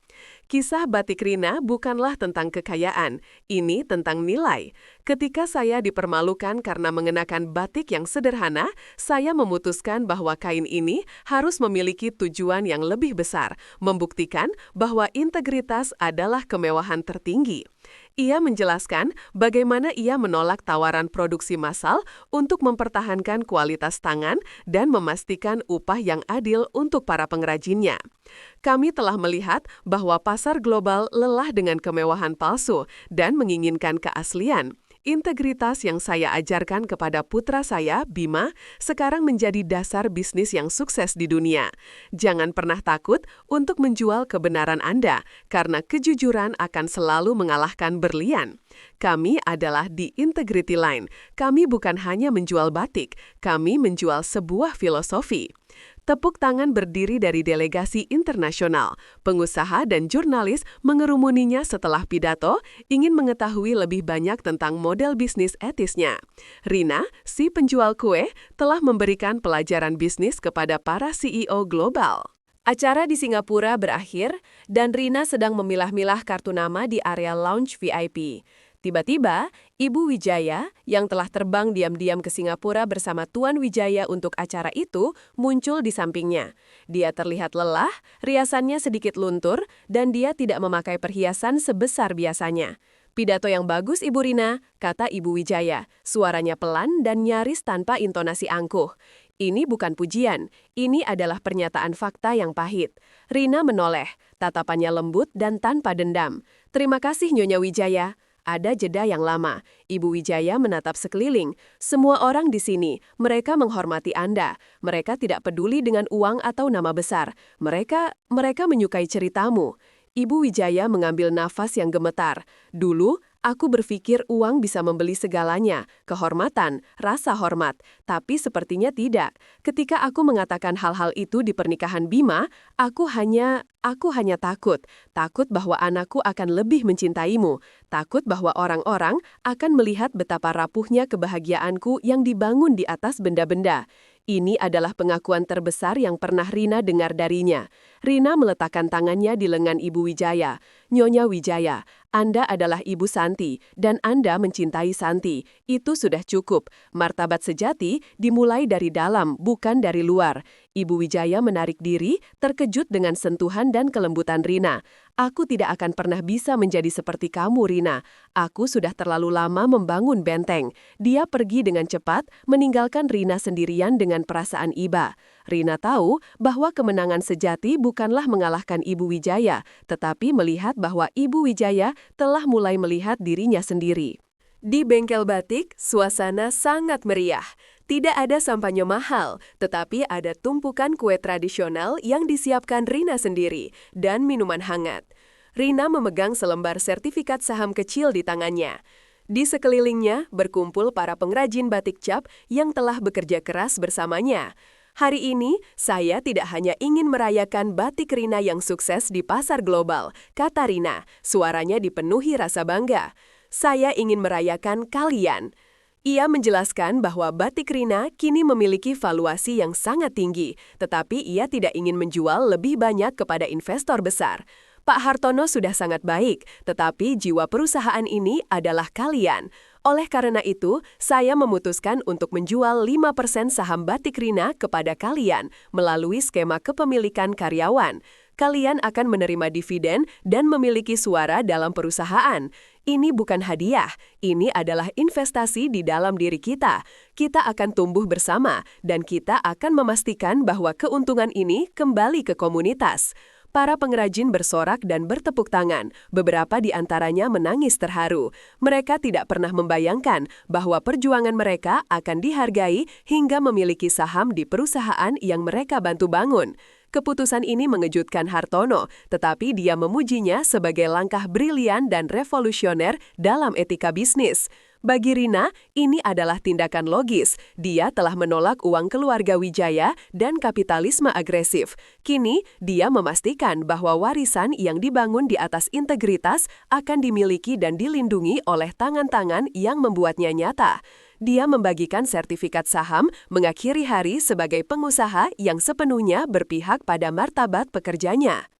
A: "Kisah batik Rina bukanlah tentang kekayaan, ini tentang nilai. Ketika saya dipermalukan karena mengenakan batik yang sederhana, saya memutuskan bahwa kain ini harus memiliki tujuan yang lebih besar, membuktikan bahwa integritas adalah kemewahan tertinggi. Ia menjelaskan bagaimana ia menolak tawaran produksi massal untuk mempertahankan kualitas tangan dan memastikan upah yang adil untuk para pengrajinnya. Kami telah melihat bahwa pasar global lelah dengan kemewahan palsu dan menginginkan keaslian. Integritas yang saya ajarkan kepada putra saya, Bima, sekarang menjadi dasar bisnis yang sukses di dunia. Jangan pernah takut untuk menjual kebenaran Anda, karena kejujuran akan selalu mengalahkan berlian. Kami adalah di Integrity Line. Kami bukan hanya menjual batik, kami menjual sebuah filosofi. Tepuk tangan berdiri dari delegasi internasional. Pengusaha dan jurnalis mengerumuninya setelah pidato, ingin mengetahui lebih banyak tentang model bisnis etisnya. Rina, si penjual kue, telah memberikan pelajaran bisnis kepada para CEO global. Acara di Singapura berakhir, dan Rina sedang memilah-milah kartu nama di area lounge VIP. Tiba-tiba, Ibu Wijaya, yang telah terbang diam-diam ke Singapura bersama Tuan Wijaya untuk acara itu, muncul di sampingnya. Dia terlihat lelah, riasannya sedikit luntur, dan dia tidak memakai perhiasan sebesar biasanya. "Pidato yang bagus, Ibu Rina," kata Ibu Wijaya. Suaranya pelan dan nyaris tanpa intonasi angkuh. "Ini bukan pujian, ini adalah pernyataan fakta yang pahit." Rina menoleh, tatapannya lembut dan tanpa dendam. "Terima kasih, Nyonya Wijaya." Ada jeda yang lama. Ibu Wijaya menatap sekeliling. Semua orang di sini, mereka menghormati Anda. Mereka tidak peduli dengan uang atau nama besar. Mereka menyukai ceritamu. Ibu Wijaya mengambil nafas yang gemetar. "Dulu, aku berpikir uang bisa membeli segalanya, kehormatan, rasa hormat. Tapi sepertinya tidak. Ketika aku mengatakan hal-hal itu di pernikahan Bima, aku hanya takut. Takut bahwa anakku akan lebih mencintaimu. Takut bahwa orang-orang akan melihat betapa rapuhnya kebahagiaanku yang dibangun di atas benda-benda." Ini adalah pengakuan terbesar yang pernah Rina dengar darinya. Rina meletakkan tangannya di lengan Ibu Wijaya. "Nyonya Wijaya, Anda adalah Ibu Santi, dan Anda mencintai Santi. Itu sudah cukup. Martabat sejati dimulai dari dalam, bukan dari luar." Ibu Wijaya menarik diri, terkejut dengan sentuhan dan kelembutan Rina. "Aku tidak akan pernah bisa menjadi seperti kamu, Rina. Aku sudah terlalu lama membangun benteng." Dia pergi dengan cepat, meninggalkan Rina sendirian dengan perasaan iba. Rina tahu bahwa kemenangan sejati bukanlah mengalahkan Ibu Wijaya, tetapi melihat bahwa Ibu Wijaya telah mulai melihat dirinya sendiri. Di bengkel batik, suasana sangat meriah. Tidak ada sampahnya mahal, tetapi ada tumpukan kue tradisional yang disiapkan Rina sendiri, dan minuman hangat. Rina memegang selembar sertifikat saham kecil di tangannya. Di sekelilingnya berkumpul para pengrajin batik cap yang telah bekerja keras bersamanya. "Hari ini, saya tidak hanya ingin merayakan batik Rina yang sukses di pasar global," kata Rina. Suaranya dipenuhi rasa bangga. "Saya ingin merayakan kalian." Ia menjelaskan bahwa batik Rina kini memiliki valuasi yang sangat tinggi, tetapi ia tidak ingin menjual lebih banyak kepada investor besar. "Pak Hartono sudah sangat baik, tetapi jiwa perusahaan ini adalah kalian. Oleh karena itu, saya memutuskan untuk menjual 5% saham batik Rina kepada kalian melalui skema kepemilikan karyawan. Kalian akan menerima dividen dan memiliki suara dalam perusahaan. Ini bukan hadiah, ini adalah investasi di dalam diri kita. Kita akan tumbuh bersama, dan kita akan memastikan bahwa keuntungan ini kembali ke komunitas." Para pengrajin bersorak dan bertepuk tangan. Beberapa di antaranya menangis terharu. Mereka tidak pernah membayangkan bahwa perjuangan mereka akan dihargai hingga memiliki saham di perusahaan yang mereka bantu bangun. Keputusan ini mengejutkan Hartono, tetapi dia memujinya sebagai langkah brilian dan revolusioner dalam etika bisnis. Bagi Rina, ini adalah tindakan logis. Dia telah menolak uang keluarga Wijaya dan kapitalisme agresif. Kini, dia memastikan bahwa warisan yang dibangun di atas integritas akan dimiliki dan dilindungi oleh tangan-tangan yang membuatnya nyata. Dia membagikan sertifikat saham, mengakhiri hari sebagai pengusaha yang sepenuhnya berpihak pada martabat pekerjanya.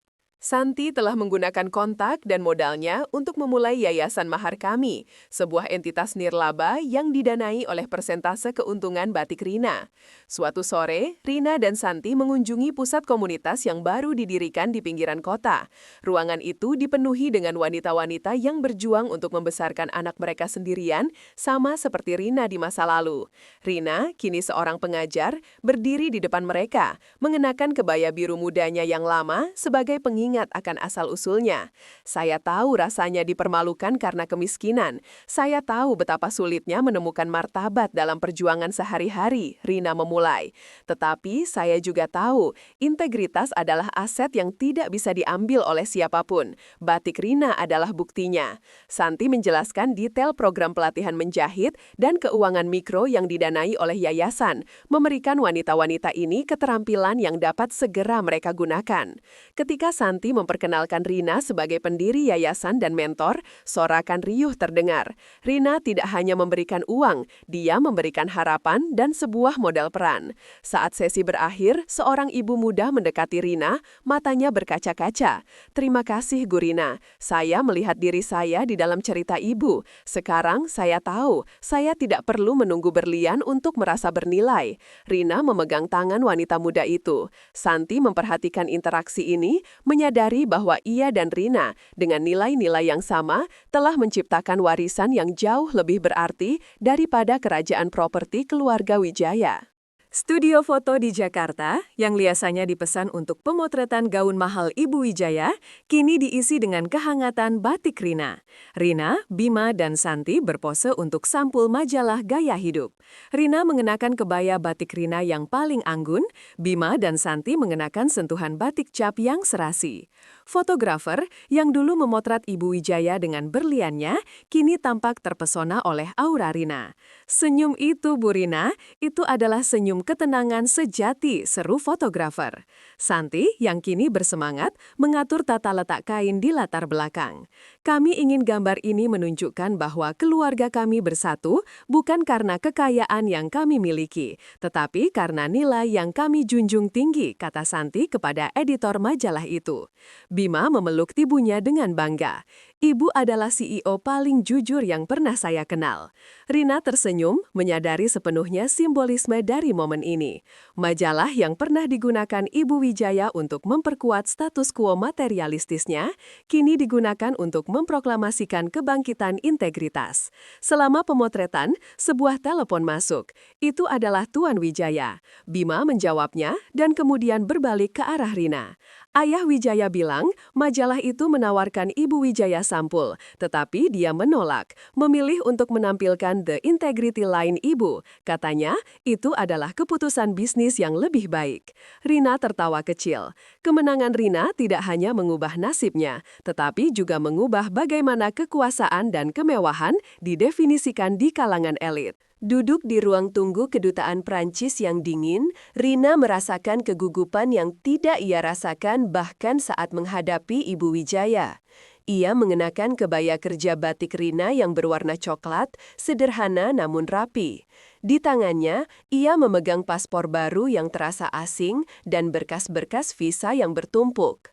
A: Santi telah menggunakan kontak dan modalnya untuk memulai Yayasan Mahar Kami, sebuah entitas nirlaba yang didanai oleh persentase keuntungan batik Rina. Suatu sore, Rina dan Santi mengunjungi pusat komunitas yang baru didirikan di pinggiran kota. Ruangan itu dipenuhi dengan wanita-wanita yang berjuang untuk membesarkan anak mereka sendirian, sama seperti Rina di masa lalu. Rina, kini seorang pengajar, berdiri di depan mereka, mengenakan kebaya biru mudanya yang lama sebagai pengingat akan asal-usulnya. Saya tahu rasanya dipermalukan karena kemiskinan. Saya tahu betapa sulitnya menemukan martabat dalam perjuangan sehari-hari, Rina memulai. Tetapi saya juga tahu, integritas adalah aset yang tidak bisa diambil oleh siapapun. Batik Rina adalah buktinya. Santi menjelaskan detail program pelatihan menjahit dan keuangan mikro yang didanai oleh yayasan, memberikan wanita-wanita ini keterampilan yang dapat segera mereka gunakan. Ketika Santi memperkenalkan Rina sebagai pendiri yayasan dan mentor, sorakan riuh terdengar. Rina tidak hanya memberikan uang, dia memberikan harapan dan sebuah modal peran. Saat sesi berakhir, seorang ibu muda mendekati Rina, matanya berkaca-kaca. "Terima kasih, Bu Rina. Saya melihat diri saya di dalam cerita ibu. Sekarang saya tahu, saya tidak perlu menunggu berlian untuk merasa bernilai." Rina memegang tangan wanita muda itu. Santi memperhatikan interaksi ini, menyadari bahwa ia dan Rina, dengan nilai-nilai yang sama, telah menciptakan warisan yang jauh lebih berarti daripada kerajaan properti keluarga Wijaya. Studio foto di Jakarta, yang biasanya dipesan untuk pemotretan gaun mahal Ibu Wijaya, kini diisi dengan kehangatan batik Rina. Rina, Bima, dan Santi berpose untuk sampul majalah gaya hidup. Rina mengenakan kebaya batik Rina yang paling anggun, Bima dan Santi mengenakan sentuhan batik cap yang serasi. Fotografer yang dulu memotret Ibu Wijaya dengan berliannya, kini tampak terpesona oleh aura Rina. "Senyum itu, Bu Rina, itu adalah senyum ketenangan sejati," seru fotografer. Santi, yang kini bersemangat, mengatur tata letak kain di latar belakang. "Kami ingin gambar ini menunjukkan bahwa keluarga kami bersatu bukan karena kekayaan yang kami miliki, tetapi karena nilai yang kami junjung tinggi," kata Santi kepada editor majalah itu. Bima memeluk ibunya dengan bangga. "Ibu adalah CEO paling jujur yang pernah saya kenal." Rina tersenyum, menyadari sepenuhnya simbolisme dari momen ini. Majalah yang pernah digunakan Ibu Wijaya untuk memperkuat status quo materialistisnya, kini digunakan untuk memproklamasikan kebangkitan integritas. Selama pemotretan, sebuah telepon masuk. Itu adalah Tuan Wijaya. Bima menjawabnya dan kemudian berbalik ke arah Rina. Ayah Wijaya bilang, majalah itu menawarkan Ibu Wijaya sampul, tetapi dia menolak, memilih untuk menampilkan the integrity line Ibu. Katanya, itu adalah keputusan bisnis yang lebih baik. Rina tertawa kecil. Kemenangan Rina tidak hanya mengubah nasibnya, tetapi juga mengubah bagaimana kekuasaan dan kemewahan didefinisikan di kalangan elit. Duduk di ruang tunggu kedutaan Prancis yang dingin, Rina merasakan kegugupan yang tidak ia rasakan bahkan saat menghadapi Ibu Wijaya. Ia mengenakan kebaya kerja batik Rina yang berwarna coklat, sederhana namun rapi. Di tangannya, ia memegang paspor baru yang terasa asing dan berkas-berkas visa yang bertumpuk.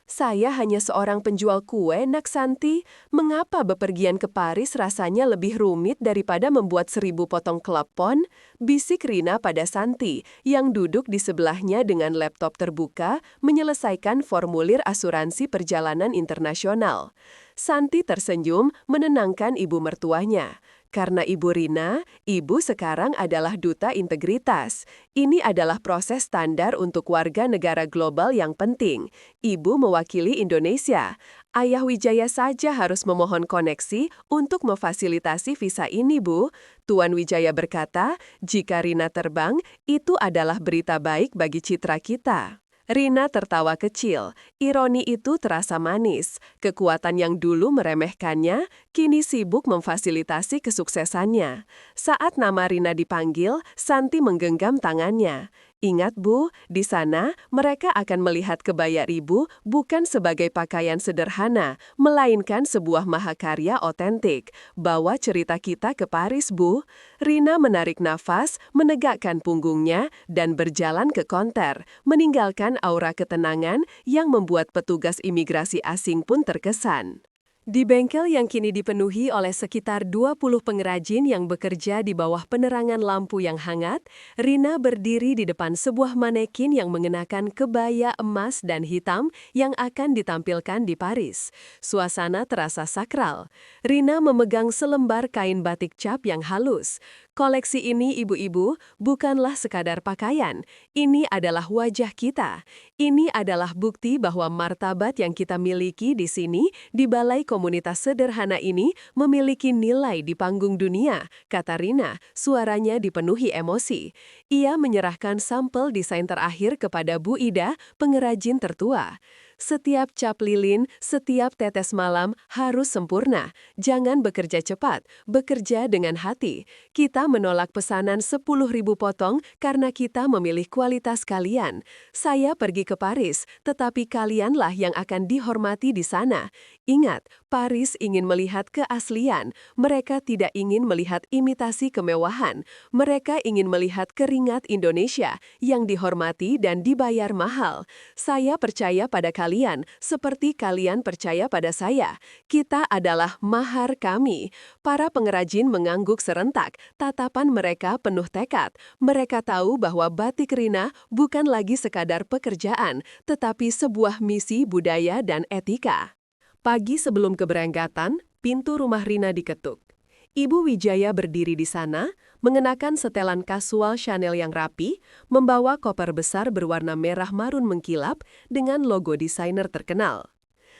A: "Saya hanya seorang penjual kue, Nak Santi. Mengapa bepergian ke Paris rasanya lebih rumit daripada membuat 1000 potong klepon?" bisik Rina pada Santi, yang duduk di sebelahnya dengan laptop terbuka, menyelesaikan formulir asuransi perjalanan internasional. Santi tersenyum, menenangkan ibu mertuanya. Karena Ibu Rina, ibu sekarang adalah duta integritas. Ini adalah proses standar untuk warga negara global yang penting. Ibu mewakili Indonesia. Ayah Wijaya saja harus memohon koneksi untuk memfasilitasi visa ini, Bu. Tuan Wijaya berkata, jika Rina terbang, itu adalah berita baik bagi citra kita. Rina tertawa kecil. Ironi itu terasa manis. Kekuatan yang dulu meremehkannya, kini sibuk memfasilitasi kesuksesannya. Saat nama Rina dipanggil, Santi menggenggam tangannya. Ingat Bu, di sana mereka akan melihat kebaya Ibu bukan sebagai pakaian sederhana, melainkan sebuah mahakarya otentik. Bawa cerita kita ke Paris, Bu. Rina menarik nafas, menegakkan punggungnya, dan berjalan ke konter, meninggalkan aura ketenangan yang membuat petugas imigrasi asing pun terkesan. Di bengkel yang kini dipenuhi oleh sekitar 20 pengrajin yang bekerja di bawah penerangan lampu yang hangat, Rina berdiri di depan sebuah manekin yang mengenakan kebaya emas dan hitam yang akan ditampilkan di Paris. Suasana terasa sakral. Rina memegang selembar kain batik cap yang halus. Koleksi ini, ibu-ibu, bukanlah sekadar pakaian. Ini adalah wajah kita. Ini adalah bukti bahwa martabat yang kita miliki di sini, di balai komunitas sederhana ini, memiliki nilai di panggung dunia, kata Rina, suaranya dipenuhi emosi. Ia menyerahkan sampel desain terakhir kepada Bu Ida, pengrajin tertua. Setiap cap lilin, setiap tetes malam harus sempurna. Jangan bekerja cepat, bekerja dengan hati. Kita menolak pesanan 10.000 potong karena kita memilih kualitas kalian. Saya pergi ke Paris, tetapi kalianlah yang akan dihormati di sana. Ingat, Paris ingin melihat keaslian. Mereka tidak ingin melihat imitasi kemewahan. Mereka ingin melihat keringat Indonesia yang dihormati dan dibayar mahal. Saya percaya pada kalian, seperti kalian percaya pada saya. Kita adalah mahar kami. Para pengrajin mengangguk serentak, tatapan mereka penuh tekad. Mereka tahu bahwa batik Rina bukan lagi sekadar pekerjaan, tetapi sebuah misi budaya dan etika. Pagi sebelum keberangkatan, pintu rumah Rina diketuk. Ibu Wijaya berdiri di sana, mengenakan setelan kasual Chanel yang rapi, membawa koper besar berwarna merah marun mengkilap dengan logo desainer terkenal.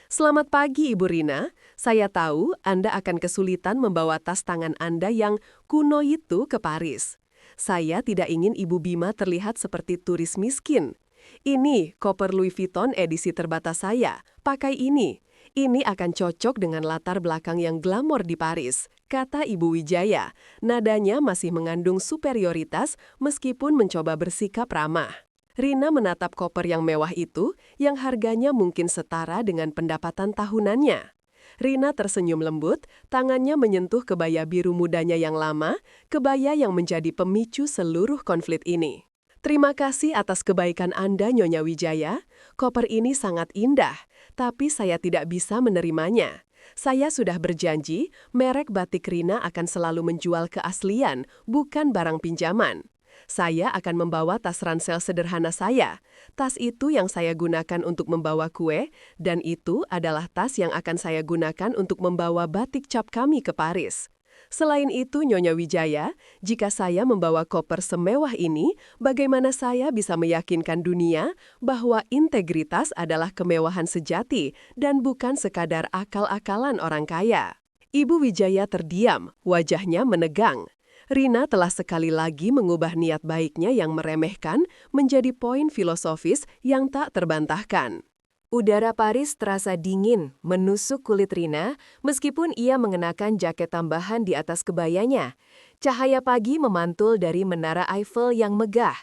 A: Selamat pagi, Ibu Rina. Saya tahu Anda akan kesulitan membawa tas tangan Anda yang kuno itu ke Paris. Saya tidak ingin Ibu Bima terlihat seperti turis miskin. Ini koper Louis Vuitton edisi terbatas saya. Pakai ini. Ini akan cocok dengan latar belakang yang glamor di Paris, kata Ibu Wijaya. Nadanya masih mengandung superioritas meskipun mencoba bersikap ramah. Rina menatap koper yang mewah itu, yang harganya mungkin setara dengan pendapatan tahunannya. Rina tersenyum lembut, tangannya menyentuh kebaya biru mudanya yang lama, kebaya yang menjadi pemicu seluruh konflik ini. Terima kasih atas kebaikan Anda, Nyonya Wijaya. Koper ini sangat indah, tapi saya tidak bisa menerimanya. Saya sudah berjanji, merek batik Rina akan selalu menjual keaslian, bukan barang pinjaman. Saya akan membawa tas ransel sederhana saya. Tas itu yang saya gunakan untuk membawa kue, dan itu adalah tas yang akan saya gunakan untuk membawa batik cap kami ke Paris. Selain itu, Nyonya Wijaya, jika saya membawa koper semewah ini, bagaimana saya bisa meyakinkan dunia bahwa integritas adalah kemewahan sejati dan bukan sekadar akal-akalan orang kaya? Ibu Wijaya terdiam, wajahnya menegang. Rina telah sekali lagi mengubah niat baiknya yang meremehkan menjadi poin filosofis yang tak terbantahkan. Udara Paris terasa dingin, menusuk kulit Rina, meskipun ia mengenakan jaket tambahan di atas kebayanya. Cahaya pagi memantul dari menara Eiffel yang megah.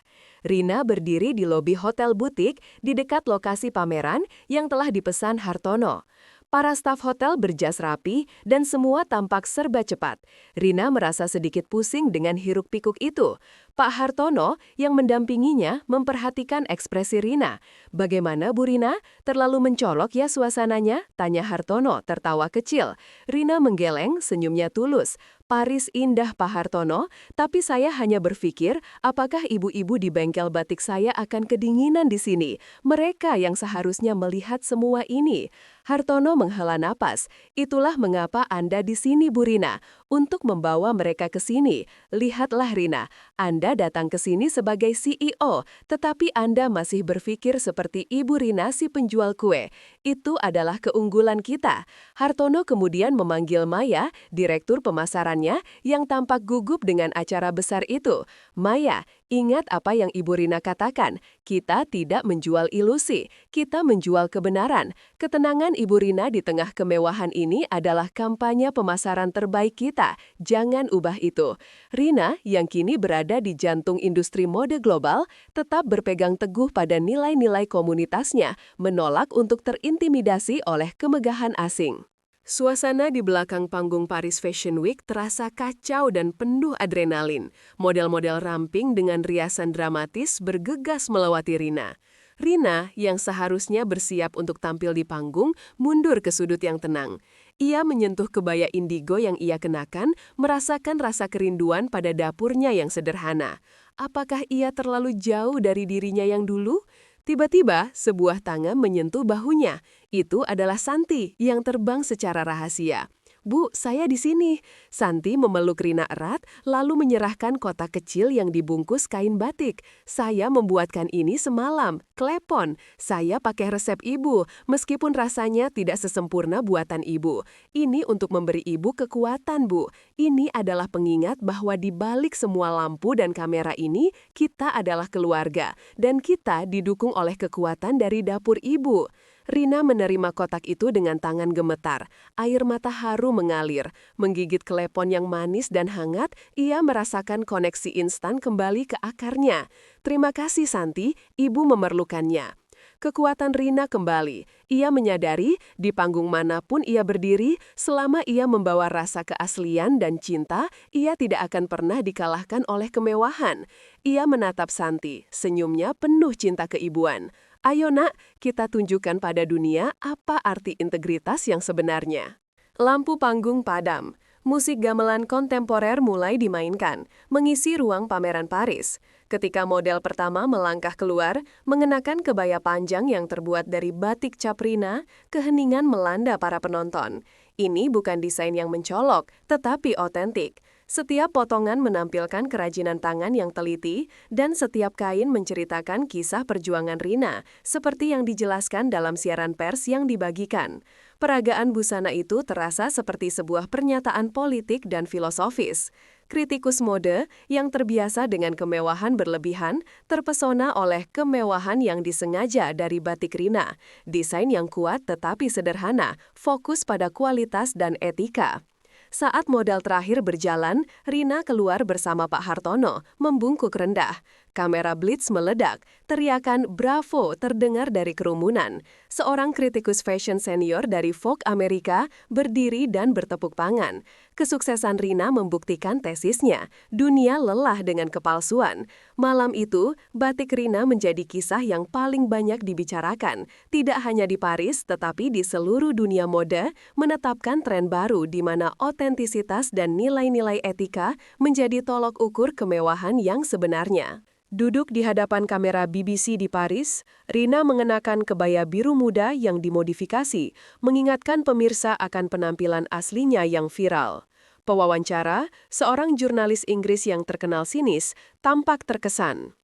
A: Rina berdiri di lobi hotel butik di dekat lokasi pameran yang telah dipesan Hartono. Para staf hotel berjas rapi dan semua tampak serba cepat. Rina merasa sedikit pusing dengan hiruk-pikuk itu. Pak Hartono yang mendampinginya memperhatikan ekspresi Rina. "Bagaimana Bu Rina? Terlalu mencolok ya suasananya?" tanya Hartono tertawa kecil. Rina menggeleng, senyumnya tulus. "Paris indah Pak Hartono, tapi saya hanya berpikir apakah ibu-ibu di bengkel batik saya akan kedinginan di sini. Mereka yang seharusnya melihat semua ini." Hartono menghela napas. "Itulah mengapa Anda di sini Bu Rina, untuk membawa mereka ke sini. Lihatlah Rina, Anda datang ke sini sebagai CEO, tetapi Anda masih berpikir seperti Ibu Rina si penjual kue. Itu adalah keunggulan kita." Hartono kemudian memanggil Maya, direktur pemasarannya, yang tampak gugup dengan acara besar itu. "Maya, Ingat apa yang Ibu Rina katakan, kita tidak menjual ilusi, kita menjual kebenaran. Ketenangan Ibu Rina di tengah kemewahan ini adalah kampanye pemasaran terbaik kita. Jangan ubah itu. Rina, yang kini berada di jantung industri mode global, tetap berpegang teguh pada nilai-nilai komunitasnya, menolak untuk terintimidasi oleh kemegahan asing. Suasana di belakang panggung Paris Fashion Week terasa kacau dan penuh adrenalin. Model-model ramping dengan riasan dramatis bergegas melewati Rina. Rina, yang seharusnya bersiap untuk tampil di panggung, mundur ke sudut yang tenang. Ia menyentuh kebaya indigo yang ia kenakan, merasakan rasa kerinduan pada dapurnya yang sederhana. Apakah ia terlalu jauh dari dirinya yang dulu? Tiba-tiba, sebuah tangan menyentuh bahunya. Itu adalah Santi yang terbang secara rahasia. "Bu, saya di sini." Santi memeluk Rina erat, lalu menyerahkan kotak kecil yang dibungkus kain batik. "Saya membuatkan ini semalam, klepon. Saya pakai resep ibu, meskipun rasanya tidak sesempurna buatan ibu. Ini untuk memberi ibu kekuatan, Bu. Ini adalah pengingat bahwa di balik semua lampu dan kamera ini, kita adalah keluarga, dan kita didukung oleh kekuatan dari dapur ibu." Rina menerima kotak itu dengan tangan gemetar. Air mata haru mengalir. Menggigit klepon yang manis dan hangat, ia merasakan koneksi instan kembali ke akarnya. "Terima kasih, Santi. Ibu memerlukannya." Kekuatan Rina kembali. Ia menyadari di panggung manapun ia berdiri, selama ia membawa rasa keaslian dan cinta, ia tidak akan pernah dikalahkan oleh kemewahan. Ia menatap Santi, senyumnya penuh cinta keibuan. "Ayo nak, kita tunjukkan pada dunia apa arti integritas yang sebenarnya." Lampu panggung padam. Musik gamelan kontemporer mulai dimainkan, mengisi ruang pameran Paris. Ketika model pertama melangkah keluar, mengenakan kebaya panjang yang terbuat dari batik cap Rina, keheningan melanda para penonton. Ini bukan desain yang mencolok, tetapi otentik. Setiap potongan menampilkan kerajinan tangan yang teliti, dan setiap kain menceritakan kisah perjuangan Rina, seperti yang dijelaskan dalam siaran pers yang dibagikan. Peragaan busana itu terasa seperti sebuah pernyataan politik dan filosofis. Kritikus mode yang terbiasa dengan kemewahan berlebihan, terpesona oleh kemewahan yang disengaja dari batik Rina. Desain yang kuat tetapi sederhana, fokus pada kualitas dan etika. Saat model terakhir berjalan, Rina keluar bersama Pak Hartono, membungkuk rendah. Kamera blitz meledak, teriakan "Bravo" terdengar dari kerumunan. Seorang kritikus fashion senior dari Vogue Amerika berdiri dan bertepuk tangan. Kesuksesan Rina membuktikan tesisnya, dunia lelah dengan kepalsuan. Malam itu, batik Rina menjadi kisah yang paling banyak dibicarakan, tidak hanya di Paris tetapi di seluruh dunia mode, menetapkan tren baru di mana otentisitas dan nilai-nilai etika menjadi tolok ukur kemewahan yang sebenarnya. Duduk di hadapan kamera BBC di Paris, Rina mengenakan kebaya biru muda yang dimodifikasi, mengingatkan pemirsa akan penampilan aslinya yang viral. Pewawancara, seorang jurnalis Inggris yang terkenal sinis, tampak terkesan.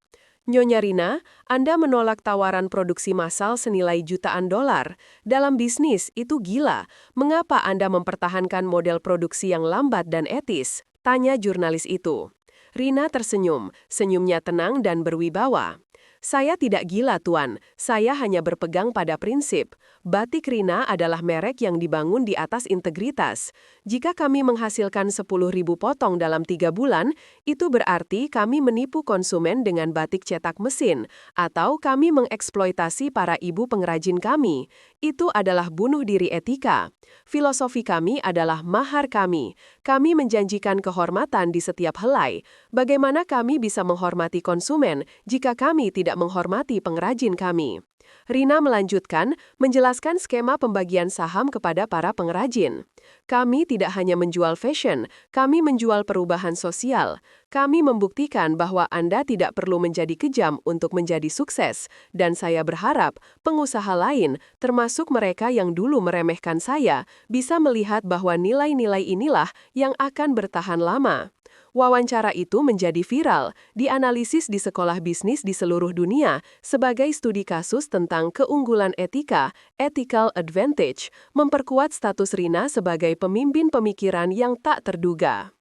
A: "Nyonya Rina, Anda menolak tawaran produksi massal senilai jutaan dolar. Dalam bisnis, itu gila. Mengapa Anda mempertahankan model produksi yang lambat dan etis?" tanya jurnalis itu. Rina tersenyum, senyumnya tenang dan berwibawa. "Saya tidak gila, Tuan. Saya hanya berpegang pada prinsip. Batik Rina adalah merek yang dibangun di atas integritas. Jika kami menghasilkan 10.000 potong dalam 3 bulan, itu berarti kami menipu konsumen dengan batik cetak mesin, atau kami mengeksploitasi para ibu pengrajin kami. Itu adalah bunuh diri etika. Filosofi kami adalah mahar kami. Kami menjanjikan kehormatan di setiap helai. Bagaimana kami bisa menghormati konsumen jika kami tidak menghormati pengrajin kami?" Rina melanjutkan, menjelaskan skema pembagian saham kepada para pengrajin. "Kami tidak hanya menjual fashion, kami menjual perubahan sosial. Kami membuktikan bahwa Anda tidak perlu menjadi kejam untuk menjadi sukses, dan saya berharap pengusaha lain, termasuk mereka yang dulu meremehkan saya, bisa melihat bahwa nilai-nilai inilah yang akan bertahan lama." Wawancara itu menjadi viral, dianalisis di sekolah bisnis di seluruh dunia sebagai studi kasus tentang keunggulan etika, ethical advantage, memperkuat status Rina sebagai pemimpin pemikiran yang tak terduga.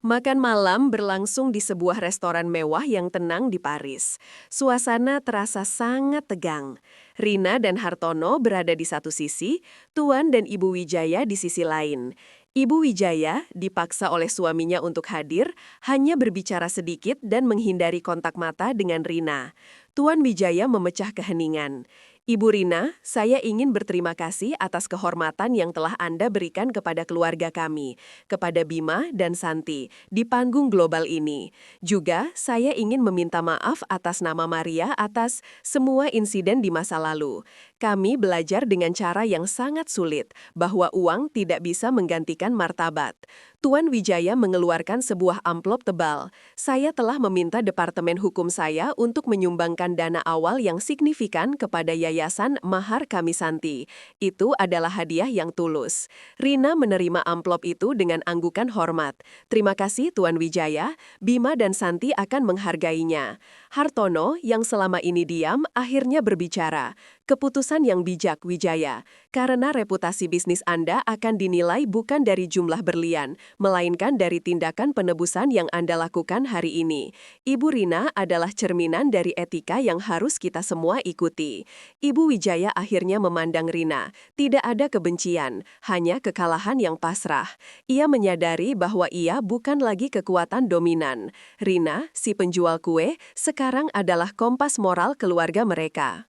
A: Makan malam berlangsung di sebuah restoran mewah yang tenang di Paris. Suasana terasa sangat tegang. Rina dan Hartono berada di satu sisi, Tuan dan Ibu Wijaya di sisi lain. Ibu Wijaya dipaksa oleh suaminya untuk hadir, hanya berbicara sedikit dan menghindari kontak mata dengan Rina. Tuan Wijaya memecah keheningan. Ibu Rina, saya ingin berterima kasih atas kehormatan yang telah Anda berikan kepada keluarga kami, kepada Bima dan Santi, di panggung global ini. Juga, saya ingin meminta maaf atas nama Maria atas semua insiden di masa lalu. Kami belajar dengan cara yang sangat sulit, bahwa uang tidak bisa menggantikan martabat. Tuan Wijaya mengeluarkan sebuah amplop tebal. Saya telah meminta Departemen Hukum saya untuk menyumbangkan dana awal yang signifikan kepada Yayasan Mahar Kamisanti. Itu adalah hadiah yang tulus. Rina menerima amplop itu dengan anggukan hormat. Terima kasih Tuan Wijaya, Bima dan Santi akan menghargainya. Hartono yang selama ini diam akhirnya berbicara. Keputusan yang bijak Wijaya, karena reputasi bisnis Anda akan dinilai bukan dari jumlah berlian, melainkan dari tindakan penebusan yang Anda lakukan hari ini. Ibu Rina adalah cerminan dari etika yang harus kita semua ikuti. Ibu Wijaya akhirnya memandang Rina. Tidak ada kebencian, hanya kekalahan yang pasrah. Ia menyadari bahwa ia bukan lagi kekuatan dominan. Rina, si penjual kue, sekarang adalah kompas moral keluarga mereka.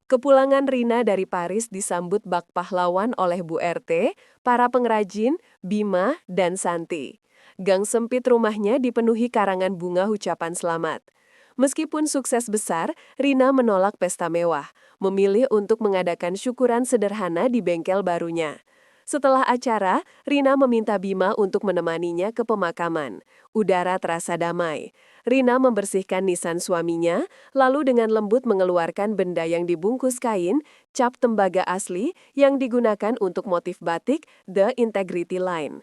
A: Kepulangan Rina dari Paris disambut bak pahlawan oleh Bu RT, para pengrajin, Bima, dan Santi. Gang sempit rumahnya dipenuhi karangan bunga ucapan selamat. Meskipun sukses besar, Rina menolak pesta mewah, memilih untuk mengadakan syukuran sederhana di bengkel barunya. Setelah acara, Rina meminta Bima untuk menemaninya ke pemakaman. Udara terasa damai. Rina membersihkan nisan suaminya, lalu dengan lembut mengeluarkan benda yang dibungkus kain, cap tembaga asli yang digunakan untuk motif batik The Integrity Line.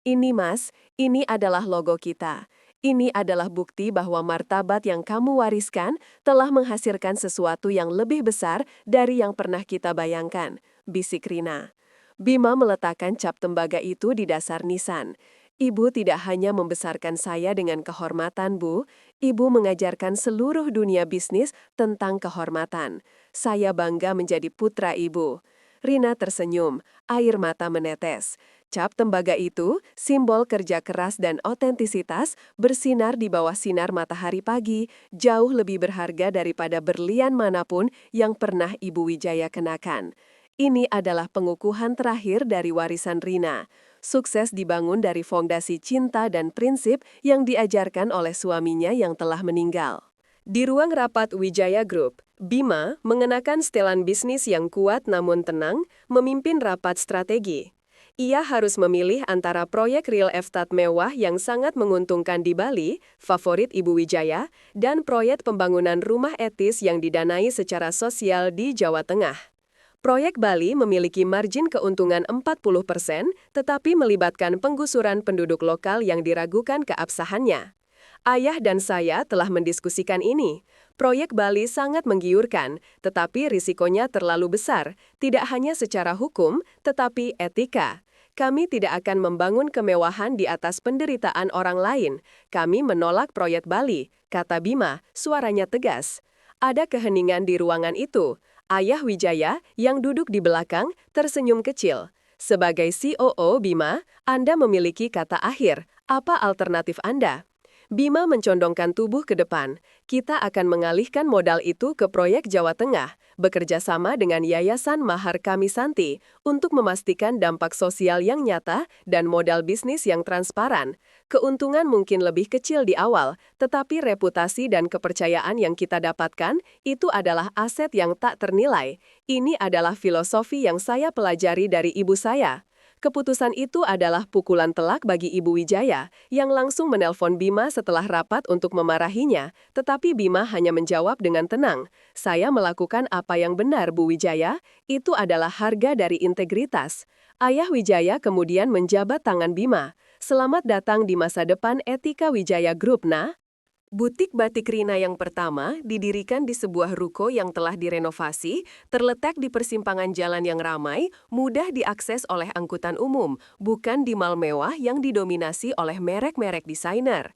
A: Ini Mas, ini adalah logo kita. Ini adalah bukti bahwa martabat yang kamu wariskan telah menghasilkan sesuatu yang lebih besar dari yang pernah kita bayangkan, bisik Rina. Bima meletakkan cap tembaga itu di dasar nisan. Ibu tidak hanya membesarkan saya dengan kehormatan, Bu. Ibu mengajarkan seluruh dunia bisnis tentang kehormatan. Saya bangga menjadi putra Ibu. Rina tersenyum, air mata menetes. Cap tembaga itu, simbol kerja keras dan otentisitas, bersinar di bawah sinar matahari pagi, jauh lebih berharga daripada berlian manapun yang pernah Ibu Wijaya kenakan. Ini adalah pengukuhan terakhir dari warisan Rina. Sukses dibangun dari fondasi cinta dan prinsip yang diajarkan oleh suaminya yang telah meninggal. Di ruang rapat Wijaya Group, Bima mengenakan setelan bisnis yang kuat namun tenang, memimpin rapat strategi. Ia harus memilih antara proyek real estate mewah yang sangat menguntungkan di Bali, favorit Ibu Wijaya, dan proyek pembangunan rumah etis yang didanai secara sosial di Jawa Tengah. Proyek Bali memiliki margin keuntungan 40%, tetapi melibatkan penggusuran penduduk lokal yang diragukan keabsahannya. Ayah dan saya telah mendiskusikan ini. Proyek Bali sangat menggiurkan, tetapi risikonya terlalu besar, tidak hanya secara hukum, tetapi etika. Kami tidak akan membangun kemewahan di atas penderitaan orang lain. Kami menolak proyek Bali, kata Bima, suaranya tegas. Ada keheningan di ruangan itu. Ayah Wijaya, yang duduk di belakang, tersenyum kecil. Sebagai COO Bima, Anda memiliki kata akhir. Apa alternatif Anda? Bima mencondongkan tubuh ke depan. Kita akan mengalihkan modal itu ke proyek Jawa Tengah, bekerja sama dengan Yayasan Mahar Kamisanti untuk memastikan dampak sosial yang nyata dan modal bisnis yang transparan. Keuntungan mungkin lebih kecil di awal, tetapi reputasi dan kepercayaan yang kita dapatkan itu adalah aset yang tak ternilai. Ini adalah filosofi yang saya pelajari dari ibu saya. Keputusan itu adalah pukulan telak bagi Ibu Wijaya, yang langsung menelpon Bima setelah rapat untuk memarahinya, tetapi Bima hanya menjawab dengan tenang, "Saya melakukan apa yang benar, Bu Wijaya, itu adalah harga dari integritas." Ayah Wijaya kemudian menjabat tangan Bima, "Selamat datang di masa depan Etika Wijaya Group, Nah." Butik batik Rina yang pertama didirikan di sebuah ruko yang telah direnovasi, terletak di persimpangan jalan yang ramai, mudah diakses oleh angkutan umum, bukan di mal mewah yang didominasi oleh merek-merek desainer.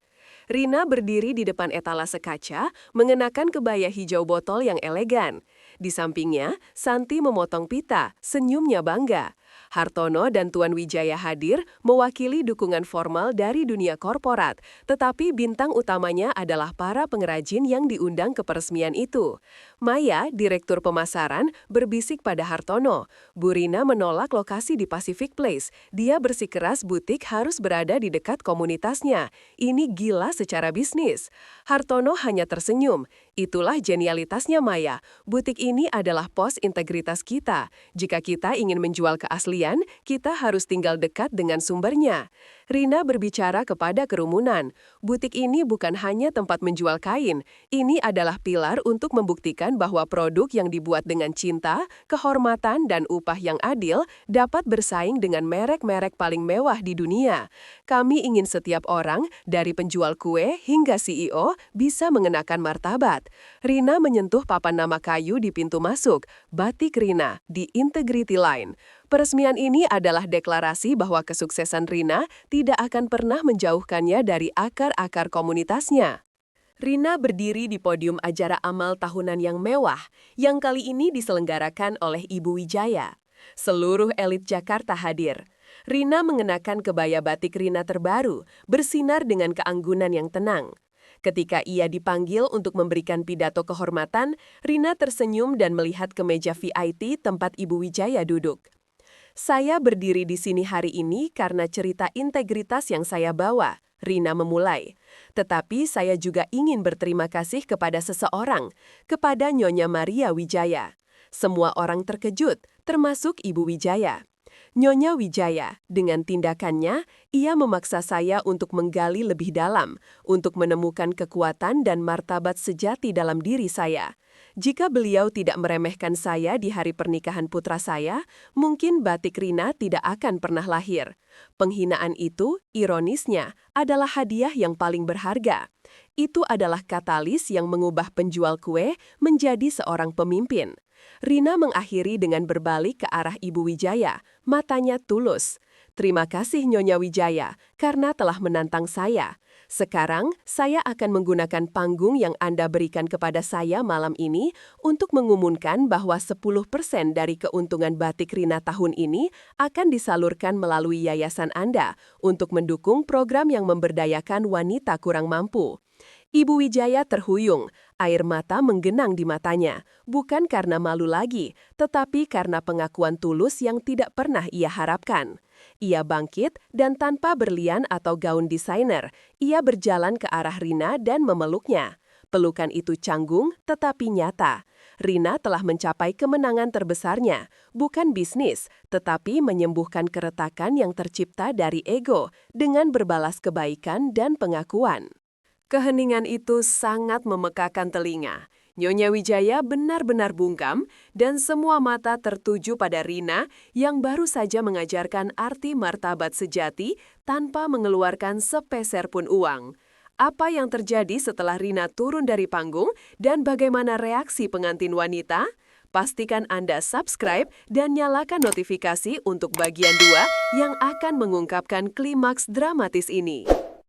A: Rina berdiri di depan etalase kaca, mengenakan kebaya hijau botol yang elegan. Di sampingnya, Santi memotong pita, senyumnya bangga. Hartono dan Tuan Wijaya hadir mewakili dukungan formal dari dunia korporat, tetapi bintang utamanya adalah para pengrajin yang diundang ke peresmian itu. Maya, direktur pemasaran, berbisik pada Hartono. Bu Rina menolak lokasi di Pacific Place. Dia bersikeras butik harus berada di dekat komunitasnya. Ini gila secara bisnis. Hartono hanya tersenyum. Itulah genialitasnya Maya. Butik ini adalah pos integritas kita. Jika kita ingin menjual keaslian, kita harus tinggal dekat dengan sumbernya. Rina berbicara kepada kerumunan. Butik ini bukan hanya tempat menjual kain. Ini adalah pilar untuk membuktikan bahwa produk yang dibuat dengan cinta, kehormatan, dan upah yang adil dapat bersaing dengan merek-merek paling mewah di dunia. Kami ingin setiap orang, dari penjual kue hingga CEO, bisa mengenakan martabat. Rina menyentuh papan nama kayu di pintu masuk, Batik Rina, di Integrity Line. Peresmian ini adalah deklarasi bahwa kesuksesan Rina tidak akan pernah menjauhkannya dari akar-akar komunitasnya. Rina berdiri di podium acara amal tahunan yang mewah, yang kali ini diselenggarakan oleh Ibu Wijaya. Seluruh elit Jakarta hadir. Rina mengenakan kebaya batik Rina terbaru, bersinar dengan keanggunan yang tenang. Ketika ia dipanggil untuk memberikan pidato kehormatan, Rina tersenyum dan melihat ke meja VIP tempat Ibu Wijaya duduk. Saya berdiri di sini hari ini karena cerita integritas yang saya bawa, Rina memulai. Tetapi saya juga ingin berterima kasih kepada seseorang, kepada Nyonya Maria Wijaya. Semua orang terkejut, termasuk Ibu Wijaya. Nyonya Wijaya, dengan tindakannya, ia memaksa saya untuk menggali lebih dalam, untuk menemukan kekuatan dan martabat sejati dalam diri saya. Jika beliau tidak meremehkan saya di hari pernikahan putra saya, mungkin batik Rina tidak akan pernah lahir. Penghinaan itu, ironisnya, adalah hadiah yang paling berharga. Itu adalah katalis yang mengubah penjual kue menjadi seorang pemimpin. Rina mengakhiri dengan berbalik ke arah Ibu Wijaya, matanya tulus. Terima kasih Nyonya Wijaya, karena telah menantang saya. Sekarang, saya akan menggunakan panggung yang Anda berikan kepada saya malam ini untuk mengumumkan bahwa 10% dari keuntungan batik Rina tahun ini akan disalurkan melalui yayasan Anda untuk mendukung program yang memberdayakan wanita kurang mampu. Ibu Wijaya terhuyung, air mata menggenang di matanya, bukan karena malu lagi, tetapi karena pengakuan tulus yang tidak pernah ia harapkan. Ia bangkit dan tanpa berlian atau gaun desainer, ia berjalan ke arah Rina dan memeluknya. Pelukan itu canggung tetapi nyata. Rina telah mencapai kemenangan terbesarnya, bukan bisnis, tetapi menyembuhkan keretakan yang tercipta dari ego dengan berbalas kebaikan dan pengakuan. Keheningan itu sangat memekakan telinga. Nyonya Wijaya benar-benar bungkam dan semua mata tertuju pada Rina yang baru saja mengajarkan arti martabat sejati tanpa mengeluarkan sepeser pun uang. Apa yang terjadi setelah Rina turun dari panggung dan bagaimana reaksi pengantin wanita? Pastikan Anda subscribe dan nyalakan notifikasi untuk bagian 2 yang akan mengungkapkan klimaks dramatis ini.